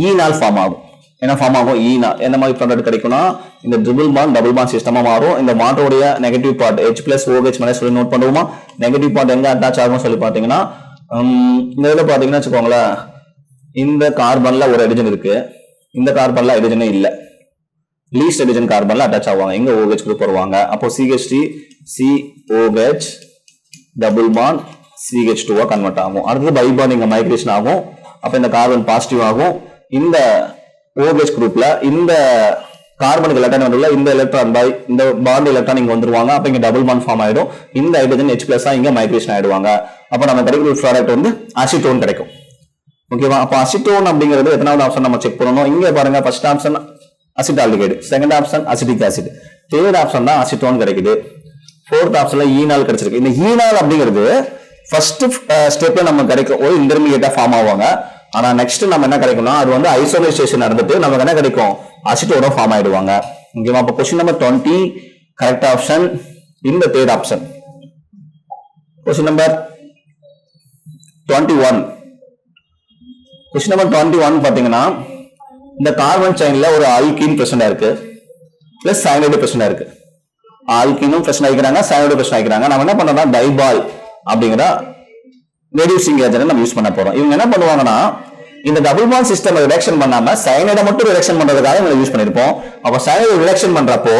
ஈனால் ஃபார்ம் ஆகும். என்ன ஃபார்ம் ஆகும்? ஈனால். என்ன மாதிரி ப்ராடக்ட் கிடைக்கும்னா இந்த ட்ரிபிள் பாண்ட் டபுள் பாண்ட் சிஸ்டமா மாறும். இந்த பாண்டோடைய நெகட்டிவ் பார்ட் H+OH மேலே சொல்லி நோட் பண்ணுவோமா? நெகட்டிவ் பார்ட் எங்க அட்டாச் ஆகும் சொல்லி பாத்தீங்கன்னா இந்த இதுல பாத்தீங்கன்னா வச்சுக்கோங்களேன், இந்த கார்பன்ல ஒரு ஹைட்ரஜன் இருக்கு, இந்த கார்பன்ல ஹைட்ரஜனே இல்ல, லீஸ்ட் ஹைட்ரஜன் கார்பன்ல அட்டாச் ஆவாங்க. இங்க OH குரூப் வருவாங்க. அப்போ CH3 COH double bond CH2 convert ஆகும். அடுத்து பை பாண்ட் இங்க மைக்ரேஷன் ஆகும். அப்ப இந்த கார்பன் பாசிட்டிவ் ஆகும். இந்த OH குரூப்ல இந்த கார்பனுக்கு எலக்ட்ரான் வந்துள்ள இந்த எலக்ட்ரான் பை இந்த பாண்ட் எலக்ட்ரான் இங்க வந்துருவாங்க. அப்ப இங்க டபுள் பாண்ட் ஃபார்ம் ஆயிடும். இந்த ஹைட்ரஜன் H+ இங்க மைக்ரேஷன் ஆயிடுவாங்க. அப்ப நம்ம கிடைக்கிற ப்ராடக்ட் வந்து அசிட்டோன் கிடைக்கும். ஓகேவா? அப்ப அசிட்டோன் அப்படிங்கிறது எத்தனாவது ஆப்ஷன் நம்ம செக் பண்ணணும்? இங்க பாருங்க, first option acetaldehyde, second option acetic acid, third option தான் அசிட்டோன் கிடைக்குது, 4th ஆப்ஷன்ல ஈனால் கிடைச்சிருக்கு. இந்த ஈனால் அப்படிங்கிறது ஃபர்ஸ்ட் ஸ்டெப்ல நம்ம கிடைக்கும் ஒரு இன்டர்மீடியேட்டா ஃபார்ம் ஆவாங்க. ஆனா நெக்ஸ்ட் நம்ம என்ன கிடைக்கும்னா அது வந்து ஐசோலேஷன் நடந்துட்டு நமக்கு என்ன கிடைக்கும்? அசிட்டோட ஃபார்ம் ஆயிடுவாங்க. ஓகேவா? அப்ப क्वेश्चन நம்பர் 20 கரெக்ட் ஆப்ஷன் இந்த 3rd option. Question number 21. Question number 21 பாத்தீங்கன்னா இந்த கார்பன் செயின்ல ஒரு ஆல்கீன் பிரசன்ட் இருக்கு, பிளஸ் சயனைடு பிரசன்ட் இருக்கு. ஆல்கீனும் பிரசன்ட் ஆகிக்கிறாங்க, சயனைடு பிரசன்ட் ஆகிக்கிறாங்க. நம்ம என்ன பண்ணோம்னா டைபால் அப்படிங்கிற ரெடியூசிங் ஏஜென்ட் நம்ம யூஸ் பண்ண போறோம். இவங்க என்ன பண்ணுவாங்கன்னா இந்த டபுள் பாண்ட் சிஸ்டம் ரிடக்ஷன் பண்ணாம சயனைடை மட்டும் ரிடக்ஷன் பண்றதுக்காக இவங்க யூஸ் பண்ணிருப்போம். அப்ப சயனைடு ரிடக்ஷன் பண்றப்போ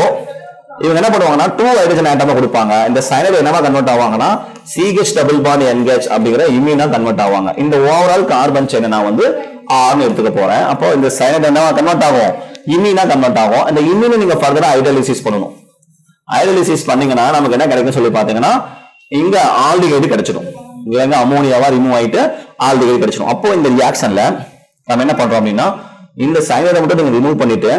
இவங்க என்ன பண்ணுவாங்கன்னா 2 ஹைட்ரஜன் ஆட்டமா கொடுப்பாங்க. இந்த சயனைடு என்னவா கன்வெர்ட் ஆவாங்கன்னா CH டபுள் பாண்ட் NH அப்படிங்கிற இமீனா கன்வெர்ட் ஆவாங்க. இந்த ஓவரால் கார்பன் செயினை நான் வந்து R எடுத்துக்க போறேன். அப்போ இந்த சயனைடு என்னவா கன்வெர்ட் ஆகும்? இமீனா கன்வெர்ட் ஆகும். இந்த இமீனை நீங்க ஃபர்தரா ஹைட்ரோலிசிஸ் பண்ணணும். ஹைட்ரோலிசிஸ் பண்ணீங்கன்னா நமக்கு என்ன கிடைக்கும் சொல்லி பாத்தீங்கன்னா இங்க ஆல்டிகைடு கிடைச்சிடும். இங்க அமோனியாவா ரிமூவ் ஆயிட்டு ஆல்டிகைடு கிடைச்சிடும். அப்போ இந்த ரியாக்ஷன்ல நம்ம என்ன பண்றோம் அப்படின்னா இந்த சயனைடை மட்டும் நீங்க ரிமூவ் பண்ணிட்டு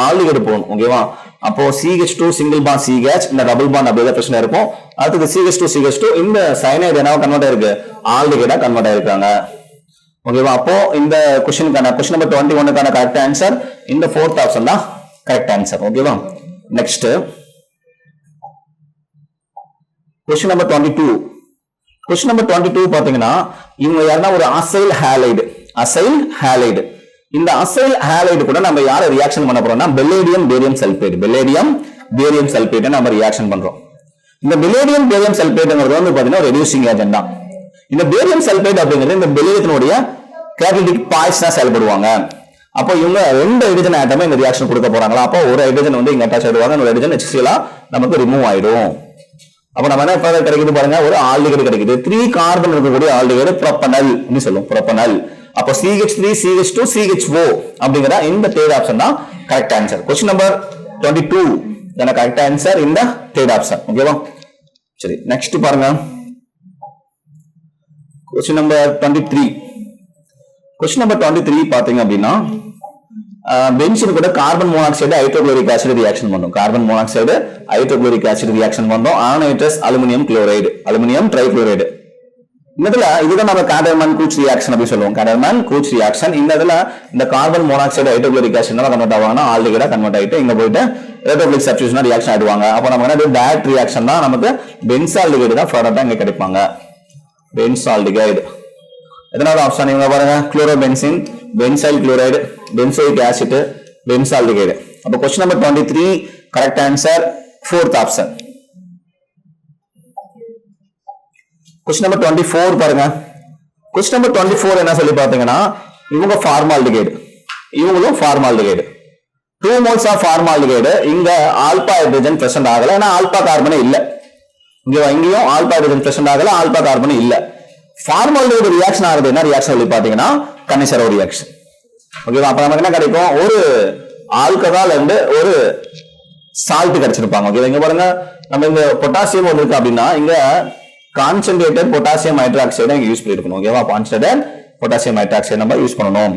ஆல்டிகைடு போடணும். ஓகேவா? அப்போ CH2 சிங்கிள் பாண்ட் CH, இந்த டபுள் பாண்ட் அப்படியே பிரச்சனை இருக்கும். அடுத்து CH2 இந்த சயனைடு என்னவா கன்வெர்ட் ஆயிருக்கு? ஆல்டிகைடா கன்வெர்ட் ஆயிருக்காங்க. ஓகேவா? அப்போ இந்த क्वेश्चन நம்பர் 21 கரெக்ட் ஆன்சர் இந்த 4th ஆப்ஷன் தான் கரெக்ட் ஆன்சர். ஓகேவா? Next question number 22. Question number 22 பாத்தீங்கன்னா இவங்க யாருன்னா ஒரு அசைல் ஹாலைடு. இந்த அசைல் ஹாலைடு கூட நம்ம யார ரியாக்ஷன் பண்ண போறோம்னா பெல்லேடியம் பேரியம் சல்பேட் நம்ம ரியாக்ஷன் பண்றோம். இந்த பெல்லேடியம் பேரியம் சல்பேட்ங்கிறது வந்து பாத்தீங்கன்னா ஒரு ரெடியூசிங் ஏஜென்ட் தான். இந்த பேரியம் சல்பேட் அப்படிங்கிறது இந்த பெல்லேடியத்தினுடைய கேட்டலிட்டிக் பாய்ஸா செயல்படுவாங்க. அப்போ இவங்க 2 ஹைட்ரஜன் ஆட்டமே இந்த ரியாக்ஷன் கொடுக்க போறாங்களா? அப்போ ஒரு ஹைட்ரஜன் வந்து இங்க அட்டாச் ஆயிடுவாங்க, ஒரு ஹைட்ரஜன் HCl நமக்கு ரிமூவ் ஆயிடும். அப்ப நம்ம என்ன கிடைக்குது பாருங்க, ஒரு ஆல்டிகைடு கிடைக்குது. 3 கார்பன் இருக்கக்கூடிய ஆல்டிகைடு ப்ரோபனல் ன்னு சொல்லுவோம். ப்ரோபனல். அப்ப CH3 CH2 CHO அப்படிங்கிற இந்த 3rd ஆப்ஷன் தான் கரெக்ட் ஆன்சர். क्वेश्चन நம்பர் 22 தான கரெக்ட் ஆன்சர் இந்த 3rd ஆப்ஷன். ஓகேவா? சரி, நெக்ஸ்ட் பாருங்க. Question number 23. क्वेश्चन நம்பர் 23 பாத்தீங்க அப்படின்னா பென்சின் கூட carbon monoxide hydrochloric acid reaction பண்ணும். Carbon monoxide hydrochloric acid reaction பண்ணும். Anhydrous aluminium chloride, aluminium trichloride. இந்த இதுல இதுதான் நம்ம காடர்மேன் கூச் ரியாக்ஷன் அப்படி சொல்லுவோம். Gattermann Koch reaction. இந்த இதுல இந்த carbon monoxide hydrochloric acid convert ஆவாங்கன்னா ஆல்டிகைடா கன்வெர்ட் ஆயிட்டு இங்க போயிட்டு எலக்ட்ரோஃபிலிக் சப்ஸ்டிடியூஷனா ரியாக்ஷன் ஆடுவாங்க. அப்போ நம்ம என்ன டைரக்ட் ரியாக்ஷன் தான் நமக்கு பென்சால்டிகைடு தான் ப்ராடக்ட்டா இங்க கிடைப்பாங்க. பென்சால்டிகைடு. எதனால ஆப்ஷன் இவங்க பாருங்க, chlorobenzene, benzyl chloride, benzoic acid, benzaldehyde. அப்போ question number 23 correct answer 4th option. Question number 24 பாருங்க. क्वेश्चन நம்பர் 24 என்ன சொல்லி பாத்தீங்கன்னா, இவங்க ஃபார்மால்டிகைடு, இவங்களும் ஃபார்மால்டிகைடு. 2 moles of formaldehyde. இங்க ஆல்பா ஹைட்ரஜன் பிரசன்ட் ஆகல, ஏன்னா ஆல்பா கார்பனே இல்ல. இங்கேயும் ஆல்பா ஹைட்ரஜன் பிரசன்ட் ஆகல, ஆல்பா கார்பனே இல்ல. ஃபார்மால்டிகைடு ரியாக்ஷன் ஆகுது, என்ன ரியாக்ஷன் சொல்லி பாத்தீங்கன்னா கனிசரோ ரியாக்ஷன். ஓகேவா? அப்ப நமக்கு என்ன கிடைக்கும், ஒரு ஆல்கஹால் அண்ட் ஒரு சால்ட் கிடைச்சிருப்பாங்க. ஓகே, இங்க பாருங்க, நம்ம இந்த பொட்டாசியம் வந்திருக்கு அப்படின்னா இங்க கான்சென்ட்ரேட்டட் பொட்டாசியம் ஹைட்ராக்சைடு இங்க யூஸ் பண்ணிருக்கணும். ஓகேவா? கான்சென்ட்ரேட்டட் பொட்டாசியம் ஹைட்ராக்சைடு நம்ம யூஸ் பண்ணணும்.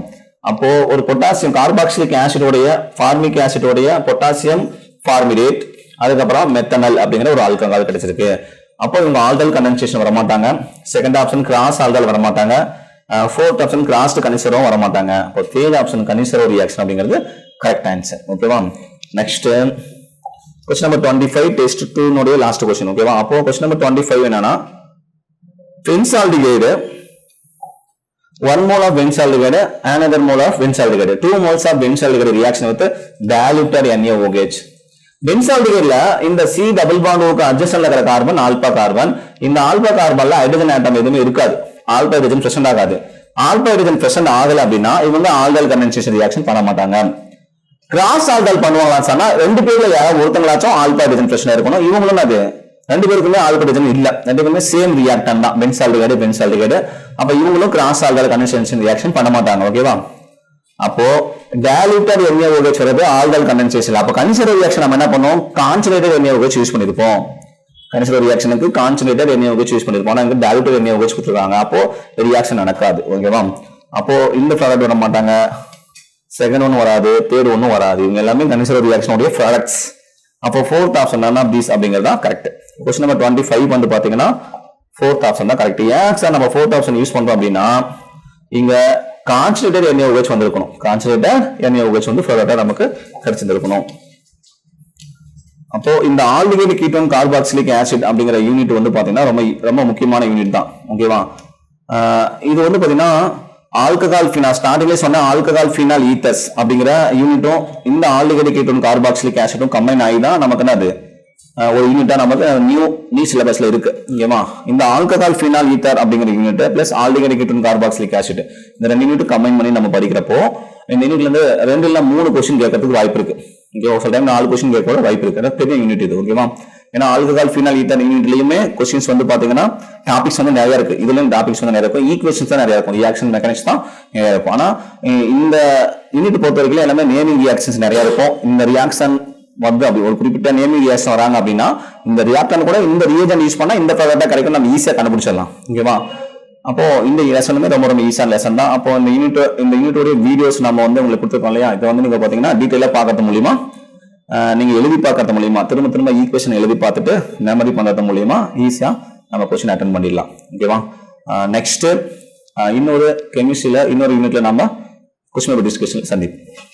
அப்போ ஒரு பொட்டாசியம் கார்பாக்சிலிக் ஆசிடோடைய ஃபார்மிக் ஆசிடோடைய பொட்டாசியம் ஃபார்மிடேட், அதுக்கப்புறம் மெத்தனால் அப்படிங்கிற ஒரு ஆல்கஹால் கிடைச்சிருக்கு. அப்போ இவங்க ஆல்டல் கண்டென்சேஷன் வர மாட்டாங்க. செகண்ட் ஆப்ஷன் கிராஸ் ஆல்டல் வர மாட்டாங்க. ஃபோர்த் ஆப்ஷன் கிராஸ்ட் கனிசரும் வர மாட்டாங்க. அப்போ தேர்ட் ஆப்ஷன் கனிசரோ ரியாக்ஷன் அப்படிங்கிறது கரெக்ட் ஆன்சர். ஓகேவா? நெக்ஸ்ட் क्वेश्चन நம்பர் 25 டெஸ்ட் 2 நோட லாஸ்ட் क्वेश्चन. ஓகேவா? அப்போ क्वेश्चन நம்பர் 25 என்னன்னா, பென்சால்டிகைடு 1 mole of benzaldehyde, another mole of benzaldehyde, 2 moles of benzaldehyde reaction with diluted NaOH. பென்சால்டிகைட்ல இந்த C டபுள் பாண்ட் ஓக்கு அட்ஜசன்ட்ல இருக்கிற carbon alpha carbon. இந்த alpha கார்பன்ல hydrogen atom எதுவுமே இருக்காது, alpha hydrogen present ஆகாது. ஆல்பா ஹைட்ரஜன் பிரசன்ட் ஆகல அப்படின்னா இவங்க ஆல்டல் கண்டென்சேஷன் ரியாக்ஷன் பண்ண மாட்டாங்க. கிராஸ் ஆல்டல் பண்ணுவாங்களா சொன்னா ரெண்டு பேர்ல யாராவது ஒருத்தங்களாச்சும் ஆல்பா ஹைட்ரஜன் பிரச்சனை இருக்கணும். இவங்களும் அது ரெண்டு பேருக்குமே ஆல்பா ஹைட்ரஜன் இல்ல, ரெண்டு பேருமே சேம் ரியாக்டன் தான், பென்சால்டிகைடு. அப்ப இவங்களும் கிராஸ் ஆல்டல் கண்டென்சேஷன் ரியாக்ஷன் பண்ண மாட்டாங்க. ஓகேவா? அப்போ டைலூட்டட் NaOH வருது ஆல்டல் கண்டென்சேஷன். அப்ப கனிசரோ ரியாக்ஷன் நம்ம என்ன பண்ணுவோம், கான்சன்ட்ரேட்டட் NaOH யூஸ் பண்ணிருப்போம். கனிசரோ ரியாக்ஷனுக்கு கான்சன்ட்ரேட்டட் NaOH யூஸ் பண்ணிருப்போம். ஆனா இங்க டைலூட்டட் NaOH கொடுத்துருக்காங்க, அப்போ ரியாக்ஷன் நடக்காது. ஓகேவா? அப்போ இந்த ப்ராடக்ட் வர மாட்டாங்க, செகண்ட் ஒன் வராது, தேர்ட் ஒன்னும் வராது. இவங்க எல்லாமே கனிசரோ ரியாக்ஷனுடைய ப்ராடக்ட்ஸ். அப்போ ஃபோர்த் ஆப்ஷன் தான் பீஸ் அப்படிங்கிறது தான் கரெக்ட். क्वेश्चन நம்பர் 25 வந்து பாத்தீங்கன்னா ஃபோர்த் ஆப்ஷன் தான் கரெக்ட். ஏன் சார் நம்ம ஃபோர்த் ஆப்ஷன் யூஸ் பண்றோம் அப்படின்னா, இங்க கான்சன்ட்ரேட்டட் NaOH வந்திருக்கணும், கான்சன்ட்ரேட்டட் NaOH வந்து ப்ராடக்ட்டா நமக்கு கிடைச்சிருக்கணும். அப்போ இந்த ஆல்டிகைடு கீட்டோன் கார்பாக்சிலிக் ஆசிட் அப்படிங்கிற யூனிட் வந்து பாத்தீங்கன்னா ரொம்ப முக்கியமான யூனிட் தான். ஓகேவா? இது வந்து பாத்தீங்கன்னா ஆல்கஹால் ஃபினால், ஸ்டார்டிங்ல சொன்ன ஆல்கஹால் ஃபினால் ஈத்தர்ஸ் அப்படிங்கிற யூனிட்டும் இந்த ஆல்டிகைடு கீட்டோன் கார்பாக்சிலிக் ஆசிட்டும் கம்பைன் ஆகி தான் நமக்கு என்ன அது ஒரு யூனிட்டா நமக்கு நியூ சிலபஸ்ல இருக்கு. ஓகேவா? இந்த ஆல்கஹால் ஃபினால் ஈத்தர் அப்படிங்கிற unit plus aldehyde ketone carboxylic acid இந்த ரெண்டு யூனிட் கம்பைன் பண்ணி நம்ம படிக்கிறப்போ இந்த யூனிட்ல இருந்து 2 இல்ல 3 क्वेश्चन கேட்கறதுக்கு வாய்ப்பு இருக்கு. ஓகே, ஒரு டைம் 4 क्वेश्चन கேட்க வாய்ப்பு இருக்கு. பெரிய யூனிட் இது. ஓகேவா? ஏன்னா ஆல்கஹால் ஃபினால் ஈத்தர் யூனிட்லயுமே क्वेश्चंस வந்து பாத்தீங்கன்னா டாபிக்ஸ் வந்து நிறைய இருக்கு. இதுலயும் டாபிக்ஸ் வந்து நிறைய இருக்கும், ஈக்குவேஷன்ஸ் தான் நிறைய இருக்கும், ரியாக்ஷன் மெக்கானிக்ஸ் தான் நிறைய இருக்கும். ஆனா இந்த யூனிட் பொறுத்த வரைக்கும் எல்லாமே நேமிங் ரியாக்ஷன்ஸ் நிறைய இருக்கும். இந்த ரியாக்ஷன் வந்து அப்படி ஒரு குறிப்பிட்ட நேமிங் ரியாக்ஷன் வராங்க அப்படின்னா இந்த ரியாக்டன் கூட இந்த ரியேஜென்ட் யூஸ் பண்ணா இந்த ப்ராடக்ட்டா கிடைக்கும், நம்ம ஈஸியா கண்டுபிடிச்சிடலாம். ஓகேவா? அப்போ இந்த லெசனுமே ரொம்ப ஈஸியான லெசன் தான். அப்போ இந்த யூனிட்டோட வீடியோஸ் நம்ம வந்து உங்களுக்கு கொடுத்துருக்கோம் இல்லையா, இதை வந்து நீங்க பாத்தீங்கன்னா டீடைலா பார்க்கறது மூலியமா, நீங்க எழுதி பார்க்கறது மூலியமா, திரும்ப ஈக்குவேஷன் எழுதி பார்த்துட்டு மெமரி பண்றது மூலியமா ஈஸியா நம்ம क्वेश्चन அட்டெண்ட் பண்ணிடலாம். ஓகேவா? நெக்ஸ்ட் இன்னொரு கெமிஸ்ட்ரியில இன்னொரு யூனிட்ல நம்ம क्वेश्चन டிஸ்கஷன் சந்திப்போம்.